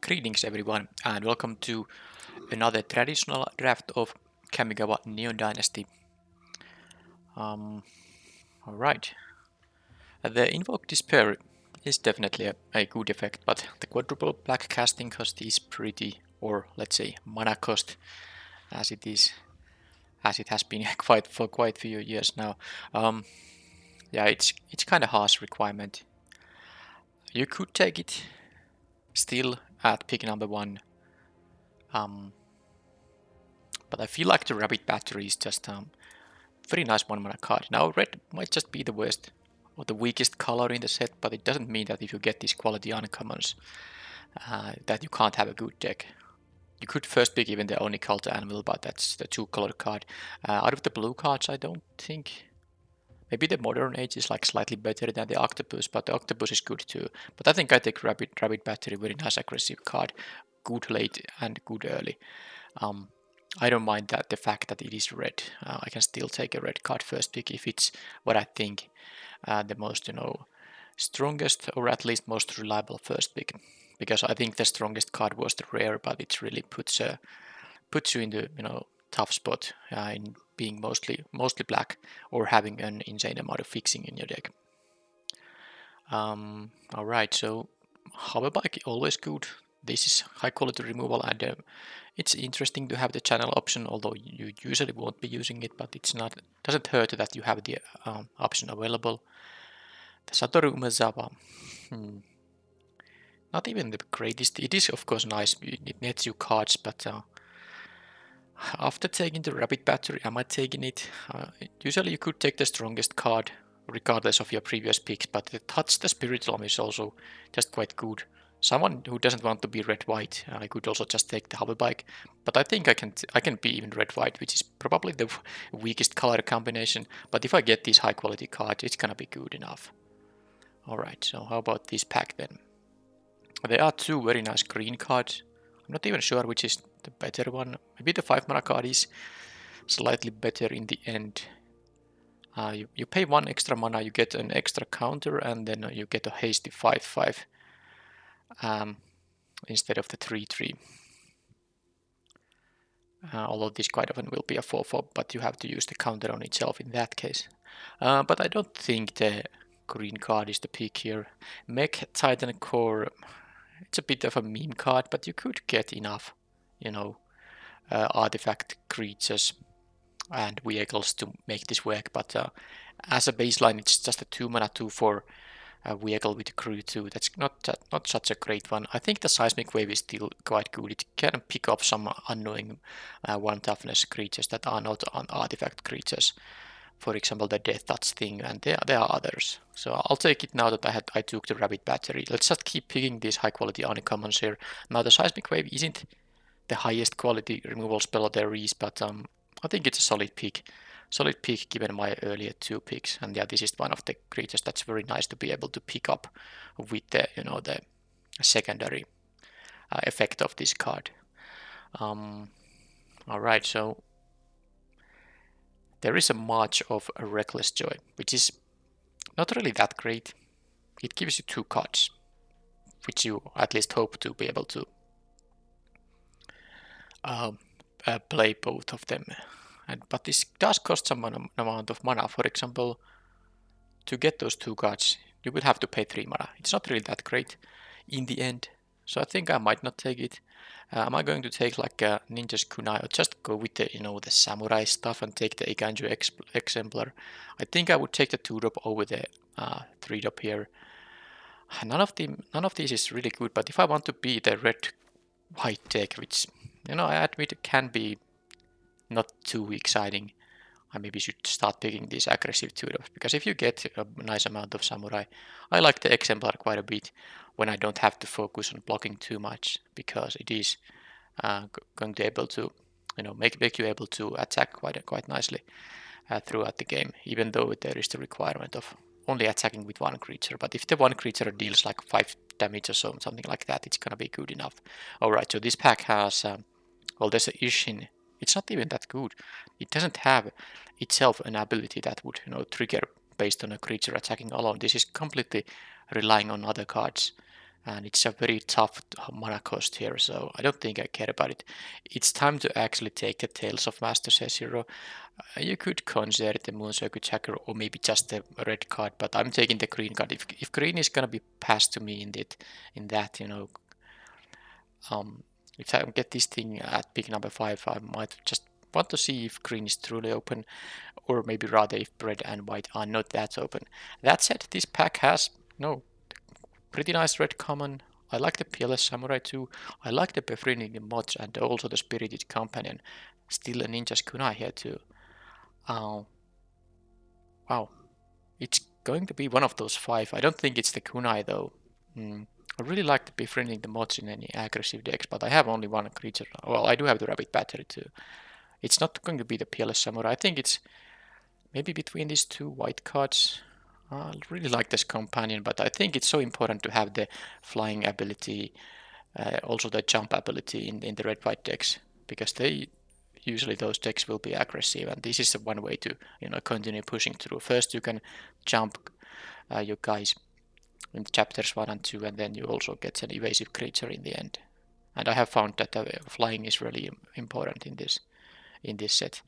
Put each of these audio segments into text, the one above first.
Greetings everyone and welcome to another traditional draft of Kamigawa Neon Dynasty. Alright. The Invoke Despair is definitely a good effect, but the quadruple black casting cost is pretty, or let's say mana cost, as it has been for quite a few years now. Yeah, it's kind of harsh requirement. You could take it still at pick number 1. But I feel like the Rabbit Battery is just very nice 1-mana card. Now red might just be the worst or the weakest color in the set, but it doesn't mean that if you get these quality uncommons that you can't have a good deck. You could first pick even the Onicult Anvil, but that's the 2-color card. Out of the blue cards, I don't think. Maybe the Modern Age is like slightly better than the Octopus, but the Octopus is good too. But I think I take Rabbit Battery, very nice aggressive card. Good late and good early. I don't mind that the fact that it is red. I can still take a red card first pick if it's what I think the most, strongest or at least most reliable first pick. Because I think the strongest card was the rare, but it really puts you in the tough spot in being mostly black or having an insane amount of fixing in your deck. All right, so Hoverbike always good. This is high quality removal, and it's interesting to have the channel option, although you usually won't be using it, but it's not doesn't hurt that you have the option available. The Satoru Umezawa, not even the greatest. It is of course nice, it nets you cards, but after taking the Rabbit Battery, am I taking it? Usually you could take the strongest card regardless of your previous picks, but the Touch the Spiritual is also just quite good. Someone who doesn't want to be red-white, I could also just take the Hoverbike, but I think I can be even red-white, which is probably the weakest color combination, but if I get these high-quality cards, it's gonna be good enough. Alright, so how about this pack then? There are 2 very nice green cards. I'm not even sure which is the better one. Maybe the 5-mana card is slightly better in the end. You pay 1 extra mana, you get an extra counter, and then you get a hasty 5/5 instead of the 3/3. Although this quite often will be a 4/4, but you have to use the counter on itself in that case. But I don't think the green card is the pick here. Mech Titan Core, it's a bit of a meme card, but you could get enough, artifact creatures and vehicles to make this work, but as a baseline it's just a 2-mana 2/4 vehicle with crew 2. That's not such a great one. I think the Seismic Wave is still quite good. It can pick up some annoying 1 toughness creatures that are not artifact creatures. For example, the Death Touch thing, and there are others. So I'll take it now that I took the Rabbit Battery. Let's just keep picking these high quality uncommons here. Now the Seismic Wave isn't the highest quality removal spell there is, but I think it's a solid pick. Solid pick given my earlier 2 picks, and yeah, this is one of the creatures that's very nice to be able to pick up with the the secondary effect of this card. Alright, so there is a March of Reckless Joy, which is not really that great. It gives you 2 cards, which you at least hope to be able to play both of them. But this does cost some amount of mana. For example, to get those 2 cards, you will have to pay 3 mana. It's not really that great in the end, so I think I might not take it. Am I going to take like a Ninja's Kunai, or just go with the the samurai stuff and take the Ikanju Exemplar? I think I would take the 2-drop over the 3-drop here. None of these is really good, but if I want to be the red-white deck, which I admit it can be not too exciting, I maybe should start picking these aggressive 2-drops, because if you get a nice amount of samurai, I like the Exemplar quite a bit when I don't have to focus on blocking too much, because it is going to able to make you able to attack quite nicely throughout the game, even though there is the requirement of only attacking with 1 creature. But if the 1 creature deals like 5 damage or something like that, it's gonna be good enough. Alright, so this pack has well, there's a Ishin. It's not even that good. It doesn't have itself an ability that would trigger based on a creature attacking alone. This is completely relying on other cards and it's a very tough mana cost here, so I don't think I care about it. It's time to actually take the Tales of Master Zero. You could consider the Moon Circuit Jacker or maybe just the red card, but I'm taking the green card. If green is gonna be passed to me in that, if I get this thing at pick number 5, I might just want to see if green is truly open, or maybe rather if red and white are not that open. That said, this pack has no pretty nice red common. I like the Peerless Samurai too. I like the befriending mods and also the Spirited Companion. Still a Ninja's Kunai here too. Wow, it's going to be one of those 5. I don't think it's the Kunai though. I really like the befriending the mods in any aggressive decks, but I have only one creature. Well, I do have the Rabbit Battery too. It's not going to be the Peerless Samurai. I think it's maybe between these 2 white cards. I really like this companion, but I think it's so important to have the flying ability, also the jump ability in the red-white decks, because usually those decks will be aggressive, and this is one way to continue pushing through. First, you can jump your guys in chapters 1 and 2, and then you also get an evasive creature in the end. And I have found that flying is really important in this set.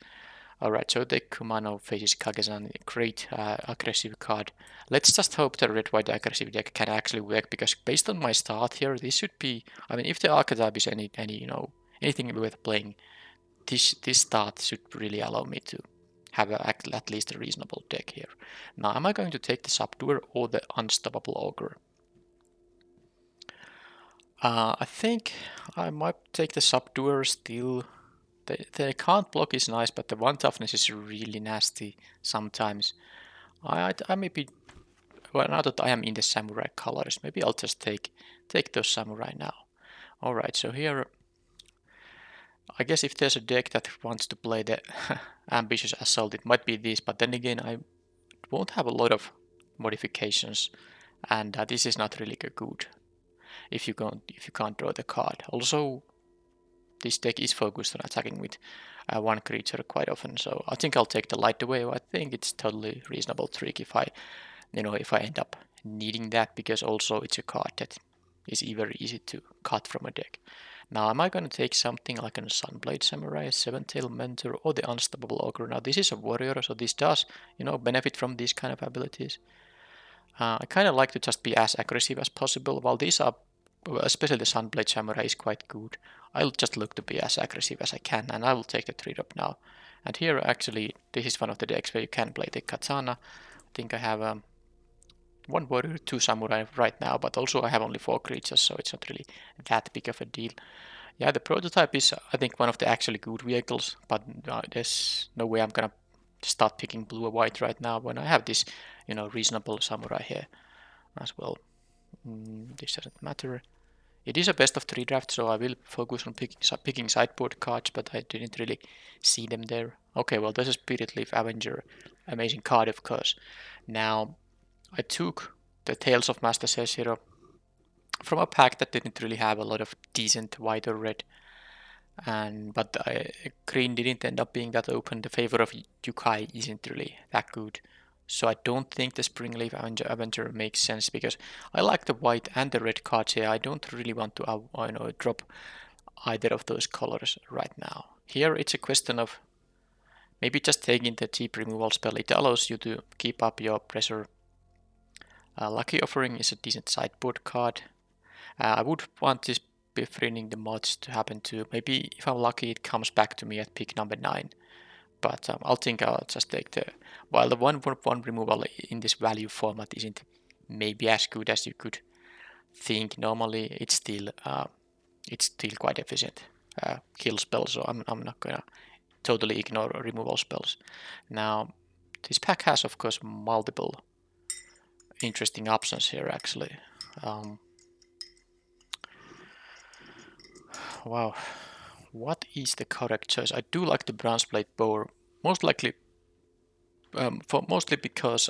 Alright, so the Kumano faces Kagezan, great aggressive card. Let's just hope the red-white aggressive deck can actually work, because based on my start here, this should be, I mean, if the archetype is anything worth playing, this start should really allow me to have at least a reasonable deck here. Now, am I going to take the Subduer or the Unstoppable Ogre? I think I might take the Subduer still. The can't block is nice, but the one toughness is really nasty sometimes. I maybe, well, now that I am in the samurai colors, maybe I'll just take those samurai now. Alright, so here, I guess if there's a deck that wants to play the ambitious assault, it might be this, but then again, I won't have a lot of modifications, and this is not really good if you can't draw the card. Also, this deck is focused on attacking with one creature quite often, so I think I'll take the Light Away. I think it's totally reasonable trick if I end up needing that, because also it's a card that is very easy to cut from a deck. Now, am I going to take something like a Sunblade Samurai, Seven-Tail Mentor, or the Unstoppable Ogre? Now, this is a warrior, so this does, benefit from these kind of abilities. I kind of like to just be as aggressive as possible, while these are, especially the Sunblade Samurai, is quite good. I'll just look to be as aggressive as I can, and I will take the 3-drop now. And here, actually, this is one of the decks where you can play the Katana. I think I have 1 warrior, 2 samurai right now, but also I have only 4 creatures, so it's not really that big of a deal. Yeah, the prototype is, I think, one of the actually good vehicles, but there's no way I'm gonna start picking blue or white right now when I have this, reasonable samurai here as well. This doesn't matter. It is a best of 3 draft, so I will focus on picking sideboard cards, but I didn't really see them there. Okay, well, there's a Spirit Leaf Avenger. Amazing card, of course. Now, I took the Tales of Master Zero from a pack that didn't really have a lot of decent white or red, but green didn't end up being that open. The favor of Yukai isn't really that good, so I don't think the Springleaf Avenger makes sense, because I like the white and the red cards here. I don't really want to drop either of those colors right now. Here it's a question of maybe just taking the cheap removal spell. It allows you to keep up your pressure. Lucky Offering is a decent sideboard card. I would want this befriending the mods to happen too. Maybe if I'm lucky it comes back to me at pick number 9. But I'll just take while the 1/1 removal in this value format isn't maybe as good as you could think normally, it's still quite efficient kill spell, so I'm not gonna totally ignore removal spells. Now, this pack has, of course, multiple interesting options here, actually. Wow, what is the correct choice? I do like the Bronzeblade Boar, mostly because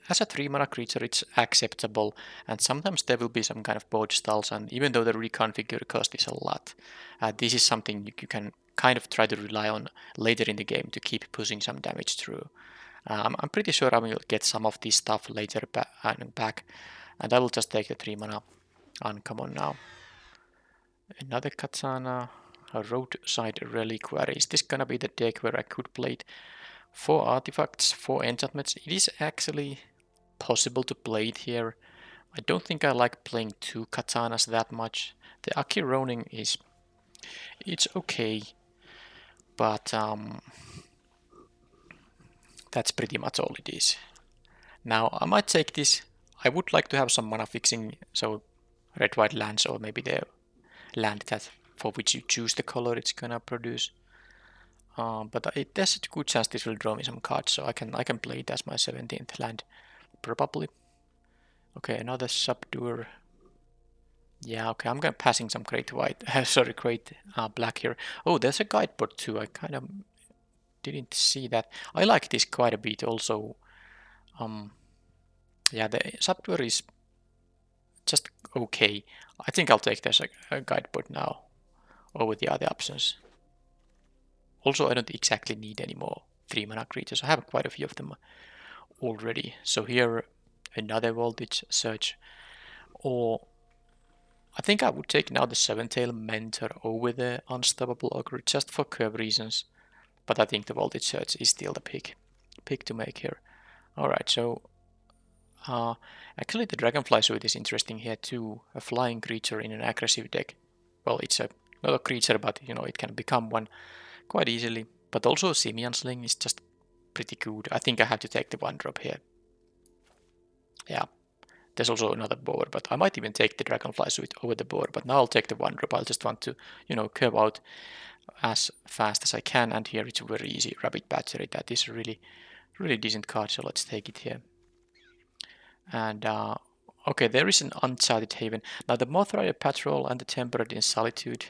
as a 3-mana creature it's acceptable, and sometimes there will be some kind of board stalls, and even though the reconfigure cost is a lot, this is something you can kind of try to rely on later in the game to keep pushing some damage through. I'm pretty sure I will get some of this stuff later back, and I will just take the 3-mana Uncommon now. Another katana. A roadside reliquary. Is this gonna be the deck where I could play it? 4 artifacts, 4 enchantments. It is actually possible to play it here. I don't think I like playing 2 katanas that much. The Aki Ronin is... it's okay, but that's pretty much all it is. Now, I might take this. I would like to have some mana fixing, so red-white lands, or maybe the land that for which you choose the color it's gonna produce. But there's a good chance this will draw me some cards, so I can play it as my 17th land, probably. Okay, another subduer. Yeah, okay, I'm gonna passing some great white, sorry, great black here. Oh, there's a guideboard too. I kind of didn't see that. I like this quite a bit also. Yeah, the subduer is just okay. I think I'll take this a guideboard now over the other options. Also, I don't exactly need any more 3 mana creatures. I have quite a few of them already. So here, another voltage search. Or I think I would take now the 7-tail mentor over the unstoppable ogre just for curve reasons. But I think the voltage search is still the pick to make here. Alright, so actually the dragonfly suit is interesting here too. A flying creature in an aggressive deck. Well, it's not a creature, but you know, it can become one quite easily. But also Simian Sling is just pretty good. I think I have to take the 1-drop here. Yeah. There's also another board, but I might even take the dragonfly suit over the board. But now I'll take the 1-drop. I'll just want to, you know, curve out as fast as I can. And here it's very easy. Rabbit Battery. That is a really, really decent card. So let's take it here. And okay, there is an Uncharted Haven. Now the Mothrider Patrol and the Tempered in Solitude.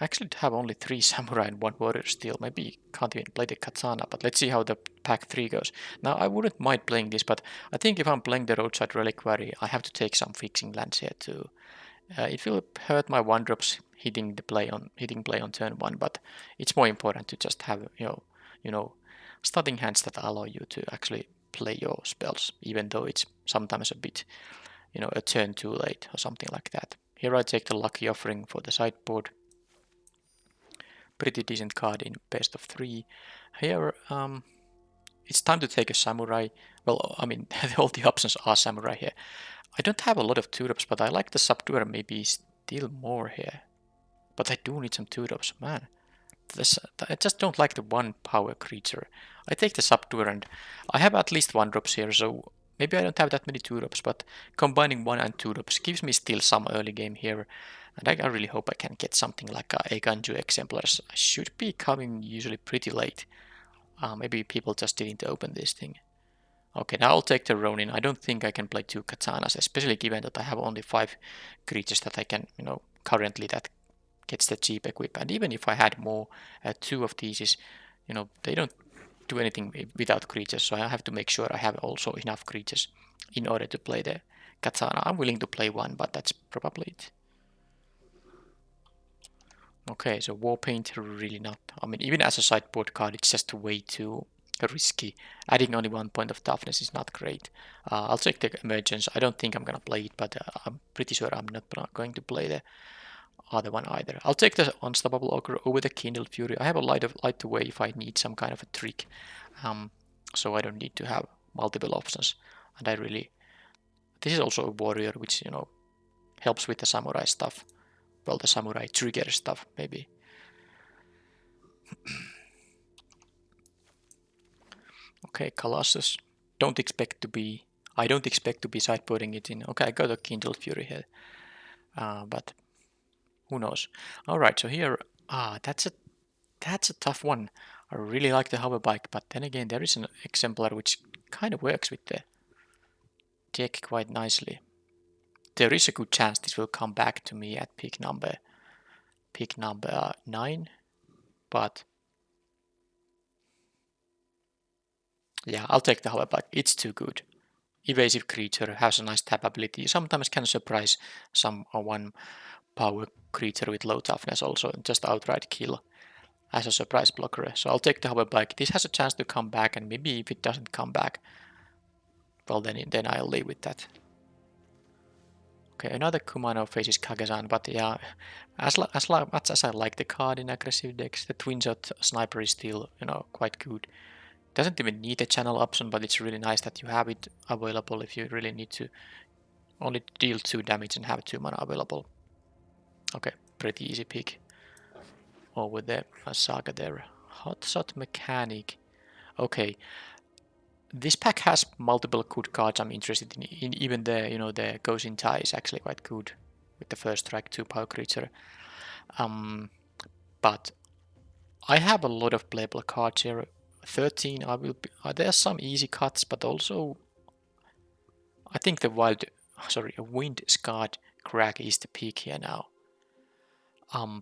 Actually have only 3 samurai and 1 warrior still. Maybe you can't even play the katana, but let's see how the pack 3 goes. Now I wouldn't mind playing this, but I think if I'm playing the roadside reliquary, I have to take some fixing lands here too. It will hurt my 1-drops hitting play on turn 1, but it's more important to just have you know starting hands that allow you to actually play your spells, even though it's sometimes a bit a turn too late or something like that. Here I take the Lucky Offering for the sideboard. Pretty decent card in best of 3. Here, it's time to take a samurai. Well, I mean, all the options are samurai here. I don't have a lot of 2-drops, but I like the subduer maybe still more here. But I do need some 2-drops, man. I just don't like the 1 power creature. I take the subduer, and I have at least 1-drops here, so maybe I don't have that many 2-drops, but combining 1 and 2-drops gives me still some early game here. And I really hope I can get something like a Ganju exemplars. I should be coming usually pretty late. Maybe people just didn't open this thing. Okay, now I'll take the Ronin. I don't think I can play 2 katanas, especially given that I have only 5 creatures that I can, currently that gets the cheap equip. And even if I had more, 2 of these is, they don't do anything without creatures. So I have to make sure I have also enough creatures in order to play the katana. I'm willing to play 1, but that's probably it. Okay, so Warpaint really not. I mean, even as a sideboard card, it's just way too risky. Adding only 1 point of toughness is not great. I'll take the Emergence. I don't think I'm gonna play it, but I'm pretty sure I'm not going to play the other one either. I'll take the Unstoppable Ogre over the Kindled Fury. I have a light away if I need some kind of a trick, so I don't need to have multiple options. And this is also a warrior, which helps with the samurai stuff. Well, the samurai trigger stuff, maybe. Okay, Colossus. I don't expect to be sideboarding it in. Okay, I got a Kindled Fury here. But who knows? Alright, so here, that's a tough one. I really like the hover bike, but then again, there is an exemplar which kind of works with the deck quite nicely. There is a good chance this will come back to me at pick number 9, but yeah, I'll take the hoverbike. It's too good. Evasive creature has a nice tap ability. Sometimes can surprise some 1 power creature with low toughness also, and just outright kill as a surprise blocker. So I'll take the hoverbike. This has a chance to come back, and maybe if it doesn't come back, well then I'll leave with that. Okay, another Kumano faces Kage-san, but yeah, as much as I like the card in aggressive decks, the twin shot sniper is still, you know, quite good. Doesn't even need a channel option, but it's really nice that you have it available if you really need to only deal 2 damage and have 2 mana available. Okay, pretty easy pick. Over the Saga there. Hotshot Mechanic. Okay, this pack has multiple good cards I'm interested in. Even the, you know, the Goes in Tie is actually quite good with the first strike 2 power creature. But I have a lot of playable cards here. 13. There's some easy cuts, but also I think the Wind Scarred Crag is the peak here now.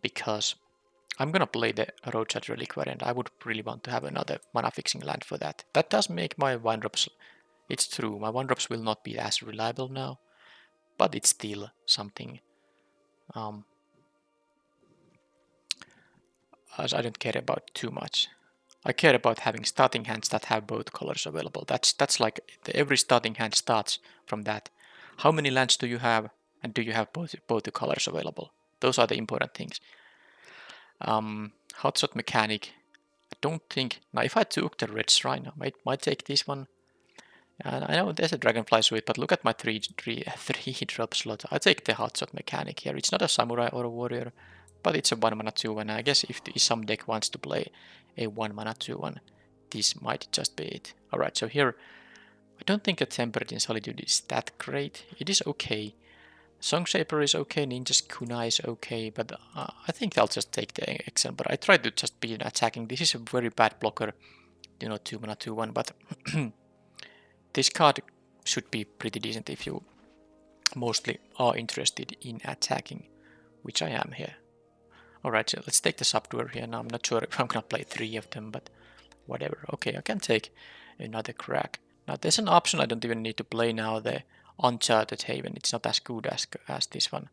Because I'm gonna play the Roadside Reliquary, and I would really want to have another mana fixing land for that. That does make my 1-drops. It's true, my 1-drops will not be as reliable now, but it's still something as I don't care about too much. I care about having starting hands that have both colors available. That's like every starting hand starts from that. How many lands do you have, and do you have both the colors available? Those are the important things. Hotshot Mechanic. I don't think now if I took the Red Shrine, I might take this one. And I know there's a Dragonfly Suite, but look at my three drop slot. I take the Hotshot Mechanic here. It's not a Samurai or a Warrior, but it's a 1 mana 2-1. I guess if some deck wants to play a 1 mana 2-1, this might just be it. Alright, so here, I don't think a Tempered in Solitude is that great. It is okay. Songshaper is okay, Ninja's Kunai is okay, but I think I'll just take the Exile. But I try to just be attacking. This is a very bad blocker, you know, 2 mana 2-1, but this card should be pretty decent if you mostly are interested in attacking, which I am here. Alright, so let's take the Subduer here. Now I'm not sure if I'm gonna play 3 of them, but whatever. Okay, I can take another Crack. Now there's an option I don't even need to play now, the Uncharted Haven. It's not as good as this one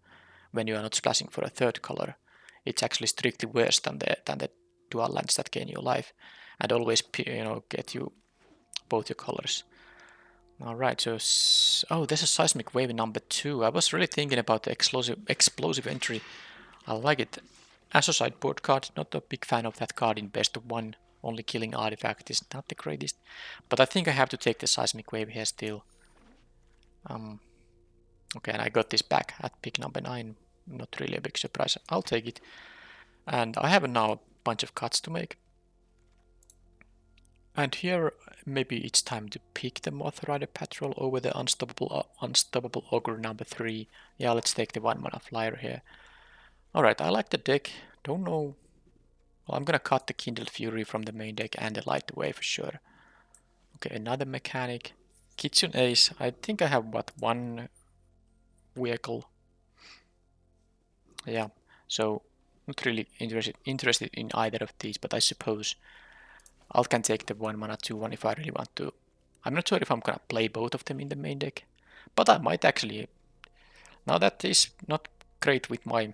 when you are not splashing for a 3rd color. It's actually strictly worse than the dual lands that gain you life and always, you know, get you both your colors. Alright, so oh, there's a Seismic Wave number 2. I was really thinking about the explosive entry. I like it as a sideboard card. Not a big fan of that card in best of 1. Only killing artifact is not the greatest, but I think I have to take the Seismic Wave here still. Okay, and I got this back at pick number 9. Not really a big surprise. I'll take it. And I have now a bunch of cuts to make. And here, maybe it's time to pick the Moth Rider Patrol over the Unstoppable Ogre number 3. Yeah, let's take the 1 mana flyer here. Alright, I like the deck. Don't know. Well, I'm gonna cut the Kindled Fury from the main deck and the Light away for sure. Okay, another mechanic. Kitchen Ace. I think I have, what, 1 vehicle. Yeah, so not really interested in either of these, but I suppose I can take the 1 mana 2-1 if I really want to. I'm not sure if I'm gonna play both of them in the main deck, but I might actually. Now that is not great with my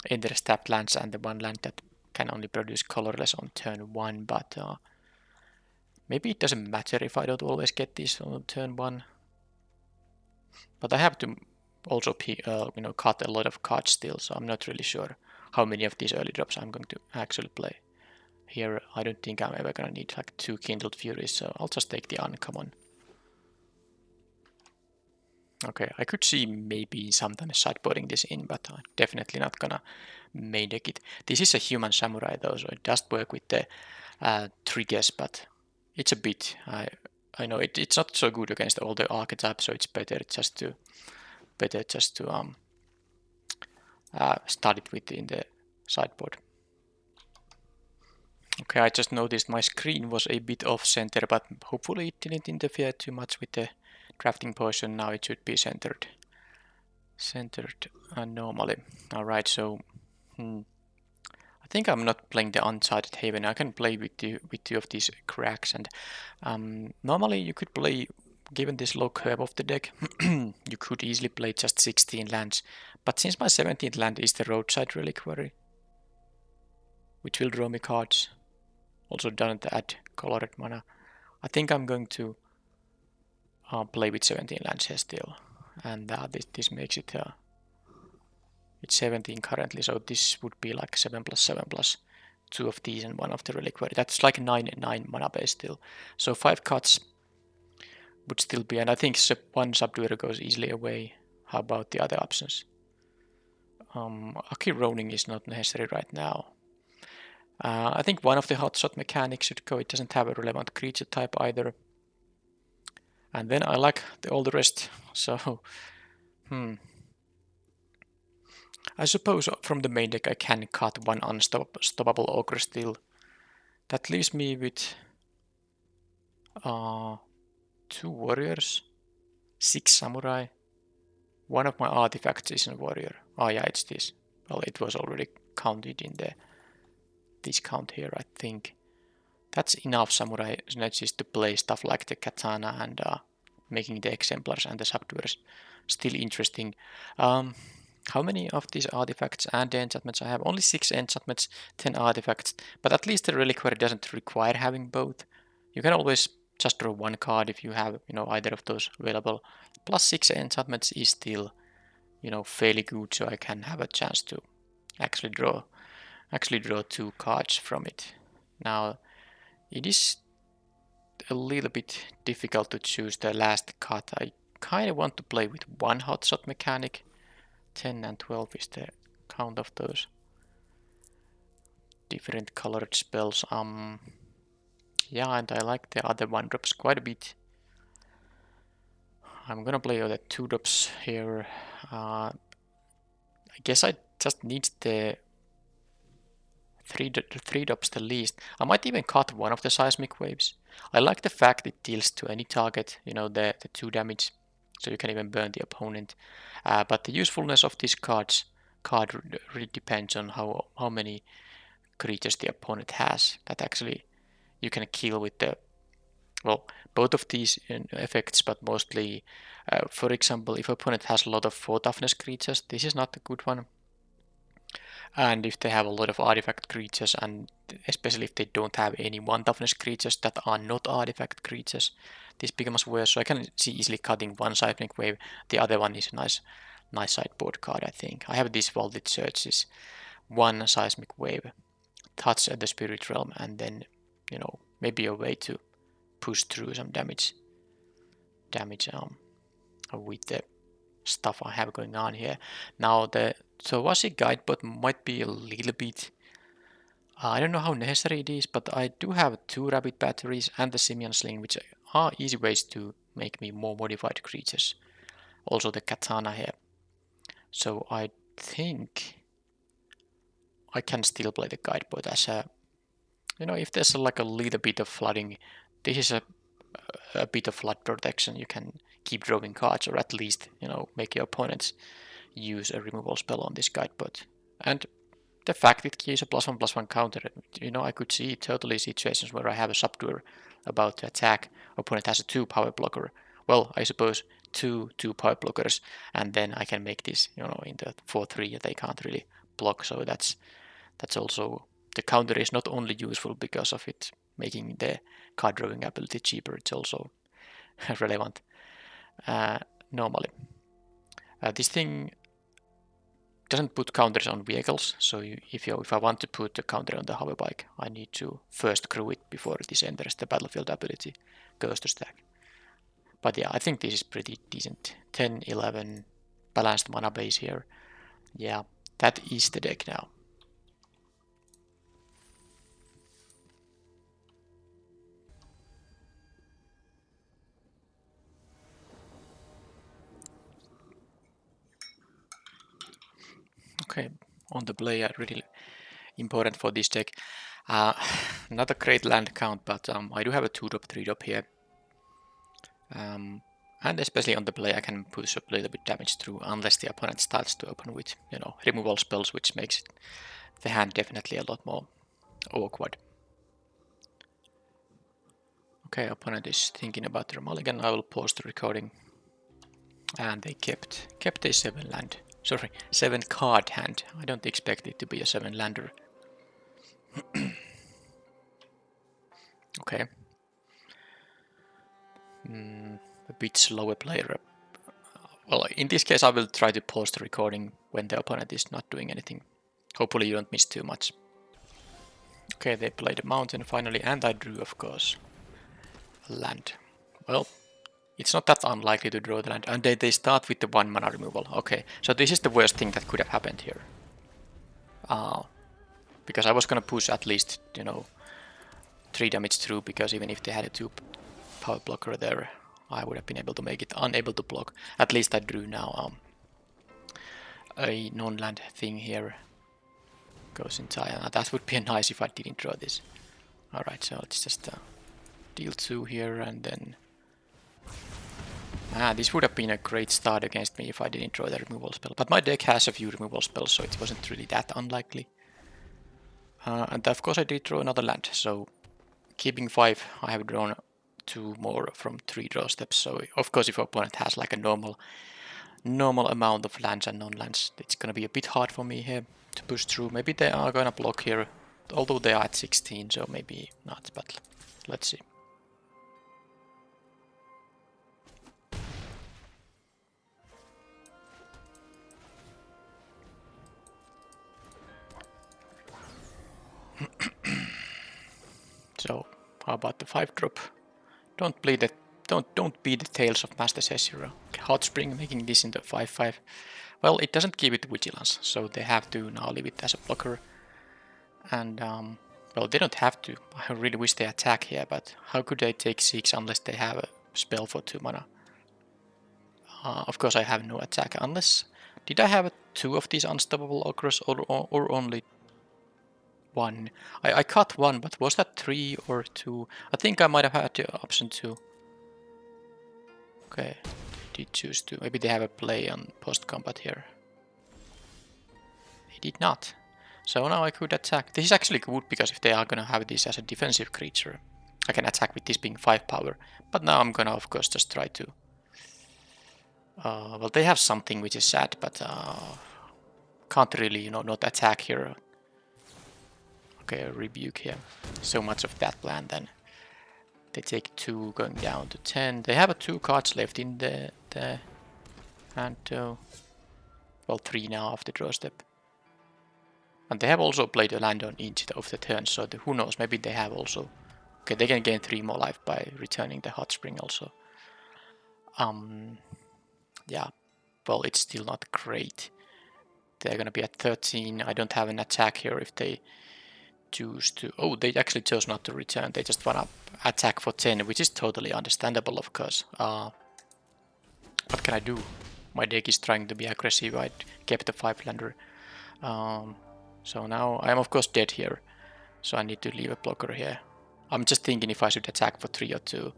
Endless tapped lands and the 1 land that can only produce colorless on turn 1, but maybe it doesn't matter if I don't always get these on turn 1. But I have to also you know, cut a lot of cards still, so I'm not really sure how many of these early drops I'm going to actually play. Here, I don't think I'm ever gonna need like 2 Kindled Furies, so I'll just take the uncommon. Okay, I could see maybe sometimes sideboarding this in, but I'm definitely not gonna main deck it. This is a human samurai though, so it does work with the triggers, but it's a bit. I know it's not so good against all the archetypes, so it's better just to start it within the sideboard. Okay, I just noticed my screen was a bit off center, but hopefully it didn't interfere too much with the drafting portion. Now it should be centered normally. Alright, so I think I'm not playing the Uncharted Haven. I can play with 2 of these cracks, and normally you could play, given this low curve of the deck, you could easily play just 16 lands. But since my 17th land is the Roadside Reliquary, which will draw me cards, also doesn't add colored mana, I think I'm going to play with 17 lands here still. and this makes it it's 17 currently, so this would be like 7 plus 7 plus 2 of these and 1 of the reliquary. That's like 9 mana base still. So 5 cuts would still be, and I think one subduer goes easily away. How about the other options? Aki Roning is not necessary right now. I think one of the hotshot mechanics should go. It doesn't have a relevant creature type either. And then I like all the rest. So, I suppose from the main deck I can cut one unstoppable ogre still. That leaves me with 2 warriors, 6 samurai. One of my artifacts is a warrior. Oh yeah, it's this. Well, it was already counted in the discount here, I think. That's enough samurai snatches to play stuff like the katana and making the exemplars and the subduers still interesting. How many of these artifacts and enchantments I have? Only 6 enchantments, 10 artifacts, but at least the reliquary doesn't require having both. You can always just draw 1 card if you have, either of those available. Plus 6 enchantments is still, fairly good, so I can have a chance to actually draw 2 cards from it. Now, it is a little bit difficult to choose the last cut. I kind of want to play with 1 hotshot mechanic. 10 and 12 is the count of those different colored spells. Yeah, and I like the other 1 drops quite a bit. I'm gonna play all the 2 drops here. I guess I just need the 3 drops the least. I might even cut one of the seismic waves. I like the fact it deals to any target, the 2 damage, so you can even burn the opponent. But the usefulness of this card really depends on how many creatures the opponent has that actually you can kill with the, well, both of these effects, but mostly, for example, if opponent has a lot of 4 toughness creatures, this is not a good one. And if they have a lot of artifact creatures, and especially if they don't have any 1 toughness creatures that are not artifact creatures, this becomes worse. So I can see easily cutting 1 seismic wave. The other one is a nice sideboard card, I think. I have these vaulted searches, 1 seismic wave, touch at the spirit realm, and then, maybe a way to push through some damage with the stuff I have going on here. Now the Towashi guidebot might be a little bit, I don't know how necessary it is, but I do have 2 rabbit batteries and the simian sling, which are easy ways to make me more modified creatures. Also the katana here. So I think I can still play the guidebot as a, if there's like a little bit of flooding, this is a bit of flood protection. You can keep drawing cards, or at least, make your opponents use a removal spell on this guidebot. And the fact it gives a +1/+1 counter, I could see totally situations where I have a subduer about to attack, opponent has a 2 power blocker. Well, I suppose 2 power blockers, and then I can make this, in the 4/3 they can't really block. So that's also, the counter is not only useful because of it making the card drawing ability cheaper, it's also relevant normally. This thing doesn't put counters on vehicles, so if I want to put a counter on the hoverbike, I need to first crew it before this enters the battlefield ability, goes to stack. But yeah, I think this is pretty decent. 10, 11, balanced mana base here. Yeah, that is the deck now. Okay, on the play, really important for this deck. Not a great land count, but I do have a 2-drop, 3-drop here. And especially on the play, I can push a little bit damage through, unless the opponent starts to open with, removal spells, which makes the hand definitely a lot more awkward. Okay, opponent is thinking about their mulligan. I will pause the recording. And they kept a 7 card hand. I don't expect it to be a 7-lander. Okay. A bit slower player. Well, in this case, I will try to pause the recording when the opponent is not doing anything. Hopefully you don't miss too much. Okay, they played a mountain finally, and I drew, of course, a land. Well, it's not that unlikely to draw the land, and they start with the 1 mana removal. Okay, so this is the worst thing that could have happened here. Because I was gonna push at least, 3 damage through, because even if they had a 2 power blocker there, I would have been able to make it unable to block. At least I drew now a non-land thing here. Goes inside. That would be nice if I didn't draw this. Alright, so let's just deal 2 here, and then... this would have been a great start against me if I didn't draw the removal spell. But my deck has a few removal spells, so it wasn't really that unlikely. And of course I did draw another land, so keeping 5, I have drawn 2 more from 3 draw steps. So of course if your opponent has like a normal amount of lands and non-lands, it's gonna be a bit hard for me here to push through. Maybe they are gonna block here, although they are at 16, so maybe not, but let's see. So how about the 5-drop? Don't be the Tales of Master Cesiro. Hot Spring making this into 5/5. Well, it doesn't give it vigilance, so they have to now leave it as a blocker. And well, they don't have to. I really wish they attack here, but how could they take 6 unless they have a spell for 2 mana? Of course, I have no attack unless. Did I have 2 of these unstoppable ogres or only 1? I cut 1, but was that 3 or 2? I think I might have had the option 2. Okay, they did choose 2. Maybe they have a play on post-combat here. They did not. So now I could attack. This is actually good, because if they are gonna have this as a defensive creature, I can attack with this being 5 power. But now I'm gonna, of course, just try to... well, they have something which is sad, but can't really, not attack here. Okay, a rebuke here. So much of that plan then. They take 2 going down to 10. They have 2 cards left in the hand. Well, 3 now after draw step. And they have also played a land on each of the turns, so who knows, maybe they have also... Okay, they can gain 3 more life by returning the Hot Spring also. Yeah, well, it's still not great. They're gonna be at 13. I don't have an attack here if they choose to... Oh, they actually chose not to return. They just wanna attack for 10, which is totally understandable, of course. What can I do? My deck is trying to be aggressive. I kept the 5-lander. So now I'm of course dead here. So I need to leave a blocker here. I'm just thinking if I should attack for 3 or 2.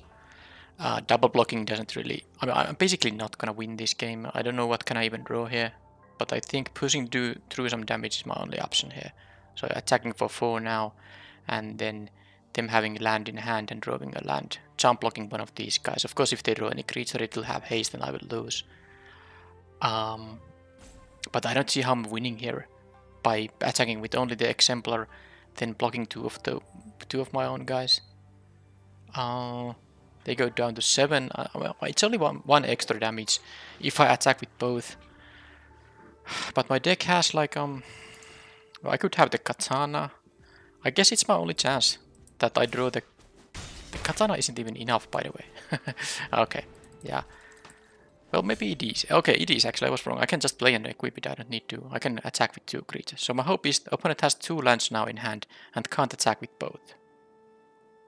Double blocking doesn't really... I mean, I'm basically not gonna win this game. I don't know what can I even draw here. But I think pushing through some damage is my only option here. So attacking for 4 now, and then them having land in hand and drawing a land. Jump blocking one of these guys. Of course, if they draw any creature, it will have haste and I will lose. But I don't see how I'm winning here by attacking with only the exemplar, then blocking 2 of my own guys. They go down to 7. Well, it's only one extra damage if I attack with both. But my deck has like well, I could have the katana. I guess it's my only chance that I draw the katana isn't even enough, by the way. Okay, yeah. Well, maybe it is. Okay, it is actually. I was wrong. I can just play and equip it. I don't need to. I can attack with 2 creatures. So my hope is the opponent has 2 lands now in hand and can't attack with both.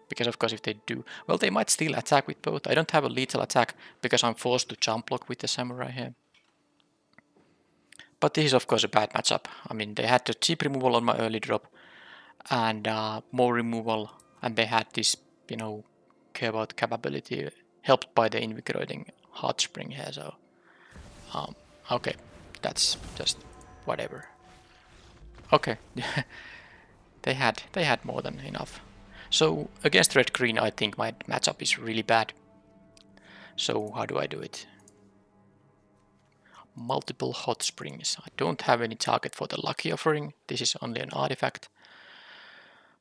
Because of course if they do, well, they might still attack with both. I don't have a lethal attack because I'm forced to jump block with the samurai here. But this is of course a bad matchup. I mean, they had the cheap removal on my early drop and more removal, and they had this, curve out capability helped by the invigorating Hot Spring here. So okay, that's just whatever. Okay, they had more than enough. So against red green, I think my matchup is really bad. So how do I do it? Multiple Hot Springs. I don't have any target for the Lucky Offering. This is only an artifact.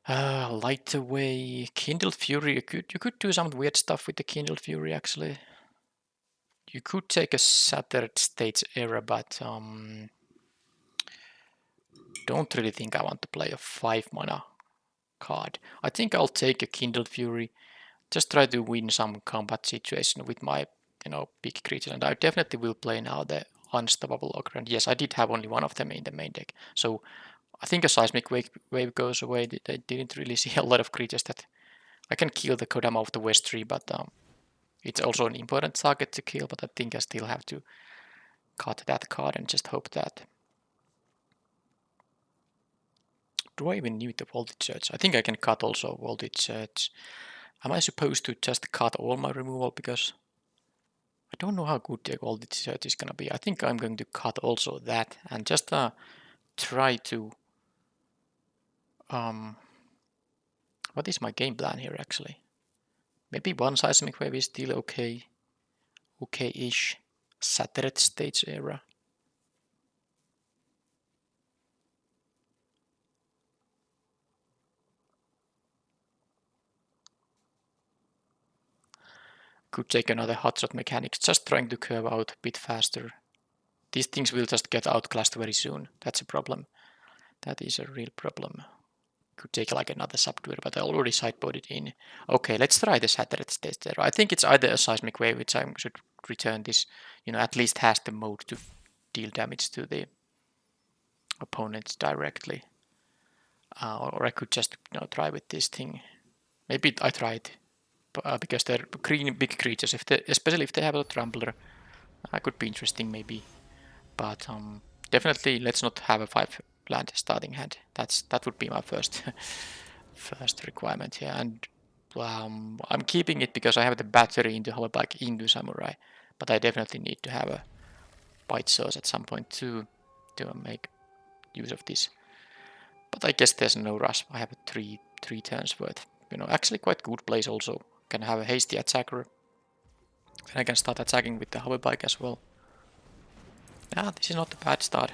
Light Away, Kindled Fury. You could do some weird stuff with the Kindled Fury actually. You could take a Shattered Stage Era, but don't really think I want to play a 5 mana card. I think I'll take a Kindled Fury, just try to win some combat situation with my, big creature, and I definitely will play now the Unstoppable Ogre. And yes, I did have only one of them in the main deck, so I think a Seismic Wave goes away. I didn't really see a lot of creatures that I can kill the Kodama of the West Tree, but it's also an important target to kill, but I think I still have to cut that card and just hope that. Do I even need the Voltage Surge? I think I can cut also Voltage Surge. Am I supposed to just cut all my removal? Because I don't know how good the Voltage Surge is gonna be. I think I'm going to cut also that and just try to. What is my game plan here actually? Maybe one Seismic Wave is still okay. Okay-ish. Shattered Stage Era. Could take another Hotshot Mechanics, just trying to curve out a bit faster. These things will just get outclassed very soon. That's a problem. That is a real problem. Could take like another Subduer, but I already sideboarded in. Okay, let's try the Shattered Stage there. I think it's either a Seismic Wave, which I should return this, at least has the mode to deal damage to the opponents directly. Or I could just, try with this thing. Maybe I try it. Because they're green big creatures, especially if they have a Trampler, could be interesting maybe. But definitely let's not have a 5 land starting hand. That would be my first requirement here. And I'm keeping it because I have the battery into Hoverback into Samurai, but I definitely need to have a Bite Source at some point to make use of this. But I guess there's no rush. I have three turns worth. Actually quite good plays also. Can have a hasty attacker. And I can start attacking with the hoverbike as well. This is not a bad start.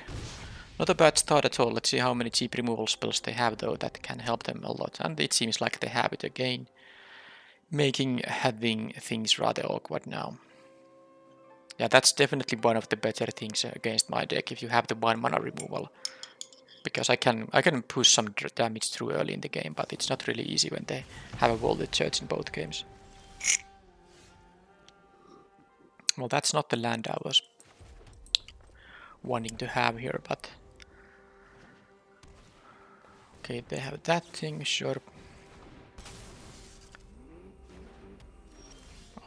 Not a bad start at all. Let's see how many cheap removal spells they have though that can help them a lot. And it seems like they have it again. Making having things rather awkward now. Yeah, that's definitely one of the better things against my deck if you have the 1 mana removal. Because I can push some damage through early in the game, but it's not really easy when they have a Voltage Surge in both games. Well, that's not the land I was wanting to have here, but okay, they have that thing, sure.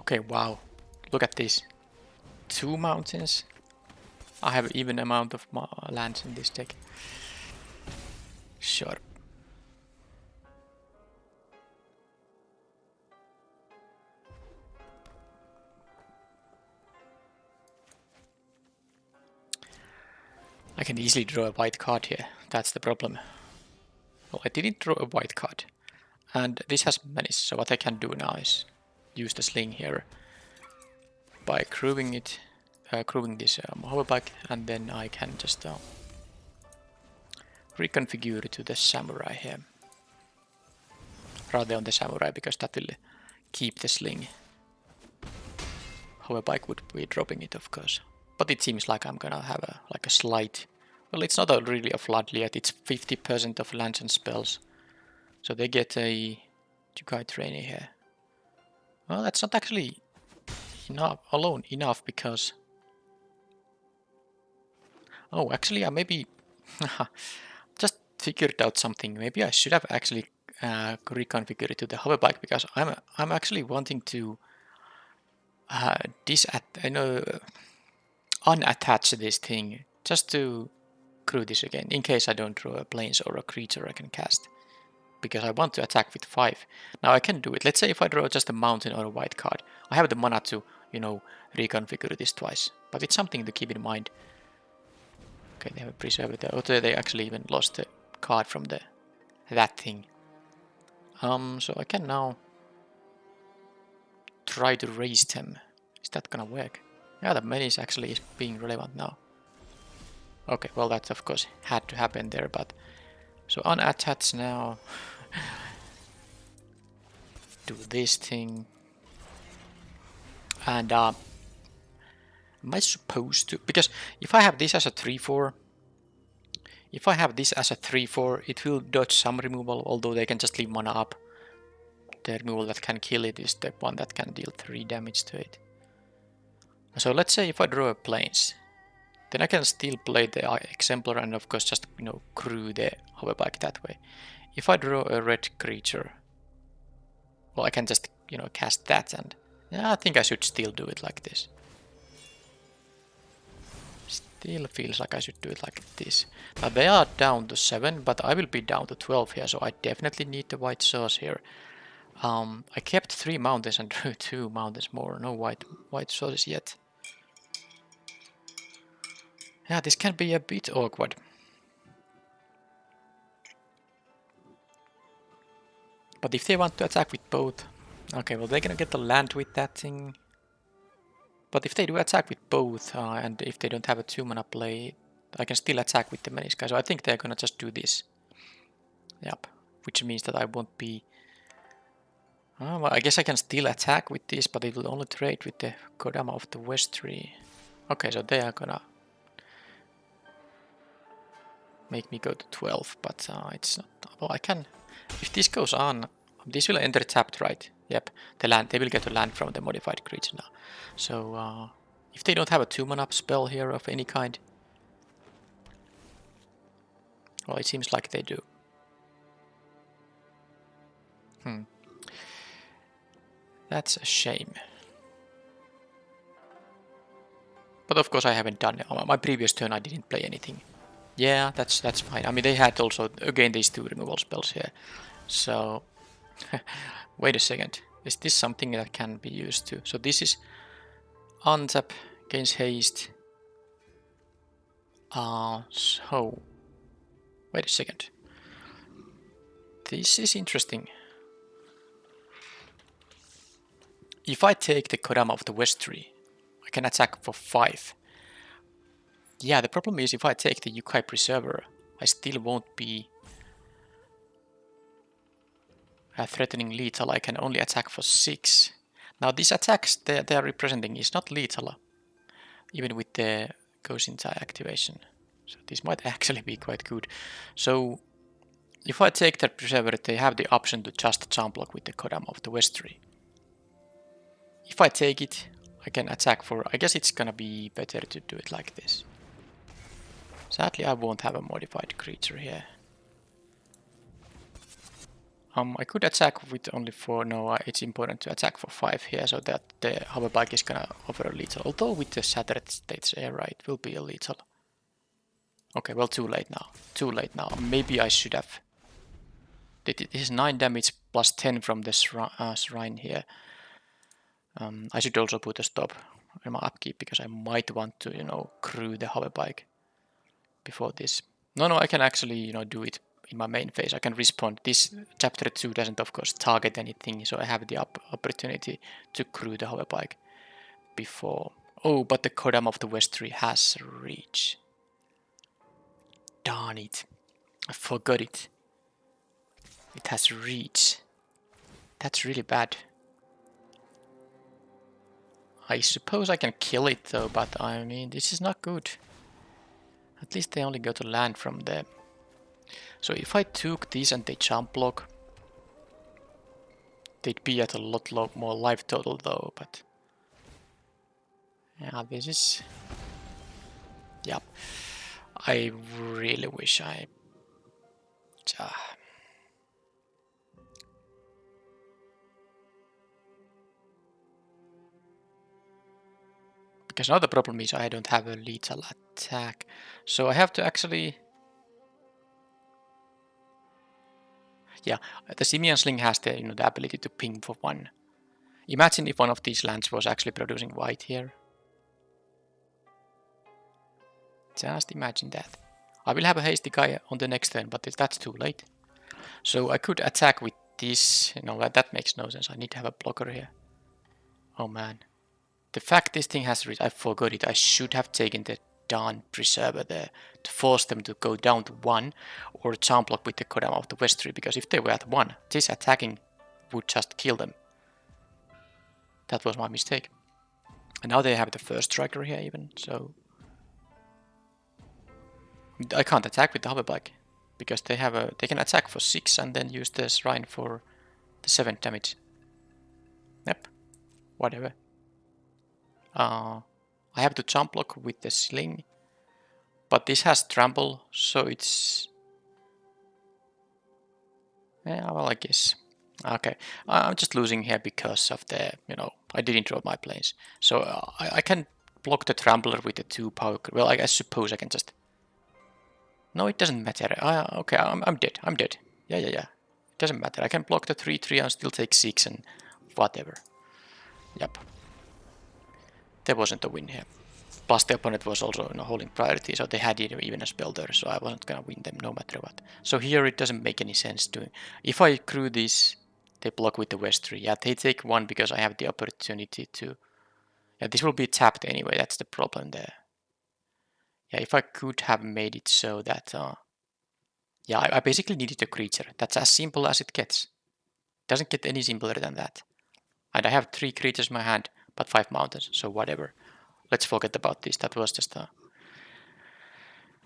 Okay, wow, look at this. 2 mountains. I have even amount of lands in this deck. Sure. I can easily draw a white card here. That's the problem. Well, I didn't draw a white card. And this has menace, so what I can do now is use the sling here by crewing this hoverback, and then I can just reconfigure to the samurai here. Rather on the samurai, because that will keep the sling. Hoverbike would be dropping it, of course. But it seems like I'm gonna have a slight... Well, it's not really a flood yet, it's 50% of lands and spells. So they get a Jukai Trainer here. Well, that's not actually enough because... Oh, actually I maybe... just figured out something. Maybe I should have actually reconfigured it to the hoverbike, because I'm actually wanting to unattach this thing just to crew this again, in case I don't draw a plains or a creature I can cast, because I want to attack with 5. Now I can do it. Let's say if I draw just a mountain or a white card, I have the mana to, reconfigure this twice, but it's something to keep in mind. Okay, they have a preserve there. Oh, they actually even lost the card from that thing. So I can now try to raise them. Is that gonna work? Yeah, the menace actually is being relevant now. Okay, well that of course had to happen there, but... So unattach now. Do this thing. And Am I supposed to? Because if I have this as a 3-4, if I have this as a 3-4, it will dodge some removal, although they can just leave mana up. The removal that can kill it is the one that can deal 3 damage to it. So let's say if I draw a plains, then I can still play the exemplar and of course just, you know, crew the hoverbike that way. If I draw a red creature, well, I can just, you know, cast that, and yeah, I think I should still do it like this. Still feels like I should do it like this. Now they are down to 7, but I will be down to 12 here, so I definitely need the white sauce here. I kept 3 mountains and drew 2 mountains more. No white sauces yet. Yeah, this can be a bit awkward. But if they want to attack with both... Okay, well they're gonna get the land with that thing. But if they do attack with both, and if they don't have a 2 mana play, I can still attack with the Menace guy. So I think they're gonna just do this. Yep. Which means that I won't be... well, I guess I can still attack with this, but it will only trade with the Kodama of the West tree. Okay, so they are gonna make me go to 12, but it's not... Well, I can... If this goes on, this will enter tapped, right? Yep, the land. They will get a land from the modified creature now. So, if they don't have a 2 mana spell here of any kind... Well, it seems like they do. That's a shame. But of course I haven't done it. On my previous turn I didn't play anything. Yeah, that's fine. I mean, they had also, again, these 2 removal spells here. So, wait a second. Is this something that can be used to? So this is untap, gains haste. So, wait a second. This is interesting. If I take the Kodama of the West tree, I can attack for 5. Yeah, the problem is if I take the Yukai Preserver, I still won't be threatening lethal. I can only attack for 6. Now these attacks they are representing is not lethal, even with the Goshintai activation. So this might actually be quite good. So if I take that Preserver, they have the option to just jump block with the Kodama of the West tree. If I take it, I can attack for... I guess it's gonna be better to do it like this. Sadly, I won't have a modified creature here. I could attack with only 4. No, it's important to attack for 5 here, so that the hoverbike is gonna offer a lethal. Although with the Shattered States era, it will be a lethal. Okay, well, too late now. Too late now. Maybe I should have... This is 9 damage plus 10 from the shrine here. I should also put a stop on my upkeep, because I might want to, you know, crew the hoverbike before this. No, I can actually, you know, do it in my main phase. I can respond. This chapter 2 doesn't, of course, target anything, so I have the opportunity to crew the hoverbike before. Oh, but the Kodama of the West tree has reach. Darn it. I forgot it. It has reach. That's really bad. I suppose I can kill it though, but I mean, this is not good. At least they only go to land from the... So if I took these and they jump block, they'd be at a lot more life total though, but... Yeah, this is... Yep. I really wish I... Because now the problem is I don't have a lethal attack. So I have to actually... Yeah, the Simian Sling has the, you know, the ability to ping for 1. Imagine if one of these lands was actually producing white here. Just imagine that. I will have a hasty guy on the next turn, but that's too late. So I could attack with this. You know, that makes no sense. I need to have a blocker here. Oh man. The fact this thing has reached, I forgot it. I should have taken the darn Preserver there to force them to go down to 1 or jump block with the Kodama of the West tree, because if they were at 1, this attacking would just kill them. That was my mistake. And now they have the first striker here even, so I can't attack with the hoverbike because they can attack for 6 and then use the shrine for the 7 damage. Yep, whatever. I have to jump block with the sling, but this has trample, so it's... Yeah, well, I guess. Okay, I'm just losing here because of the, I didn't draw my planes. So I can block the trampler with the 2 power... Well, I suppose I can just... No, it doesn't matter. Okay, I'm dead. I'm dead. Yeah. It doesn't matter. I can block the 3/3 and still take 6 and whatever. Yep. There wasn't a win here. Plus the opponent was also holding priority, so they had even a spell there, so I wasn't gonna win them no matter what. So here it doesn't make any sense to... If I crew this, they block with the West 3. Yeah, they take 1 because I have the opportunity to... Yeah, this will be tapped anyway, that's the problem there. Yeah, if I could have made it so that... yeah, I basically needed a creature. That's as simple as it gets. Doesn't get any simpler than that. And I have 3 creatures in my hand, but 5 mountains, so whatever. Let's forget about this. That was just a...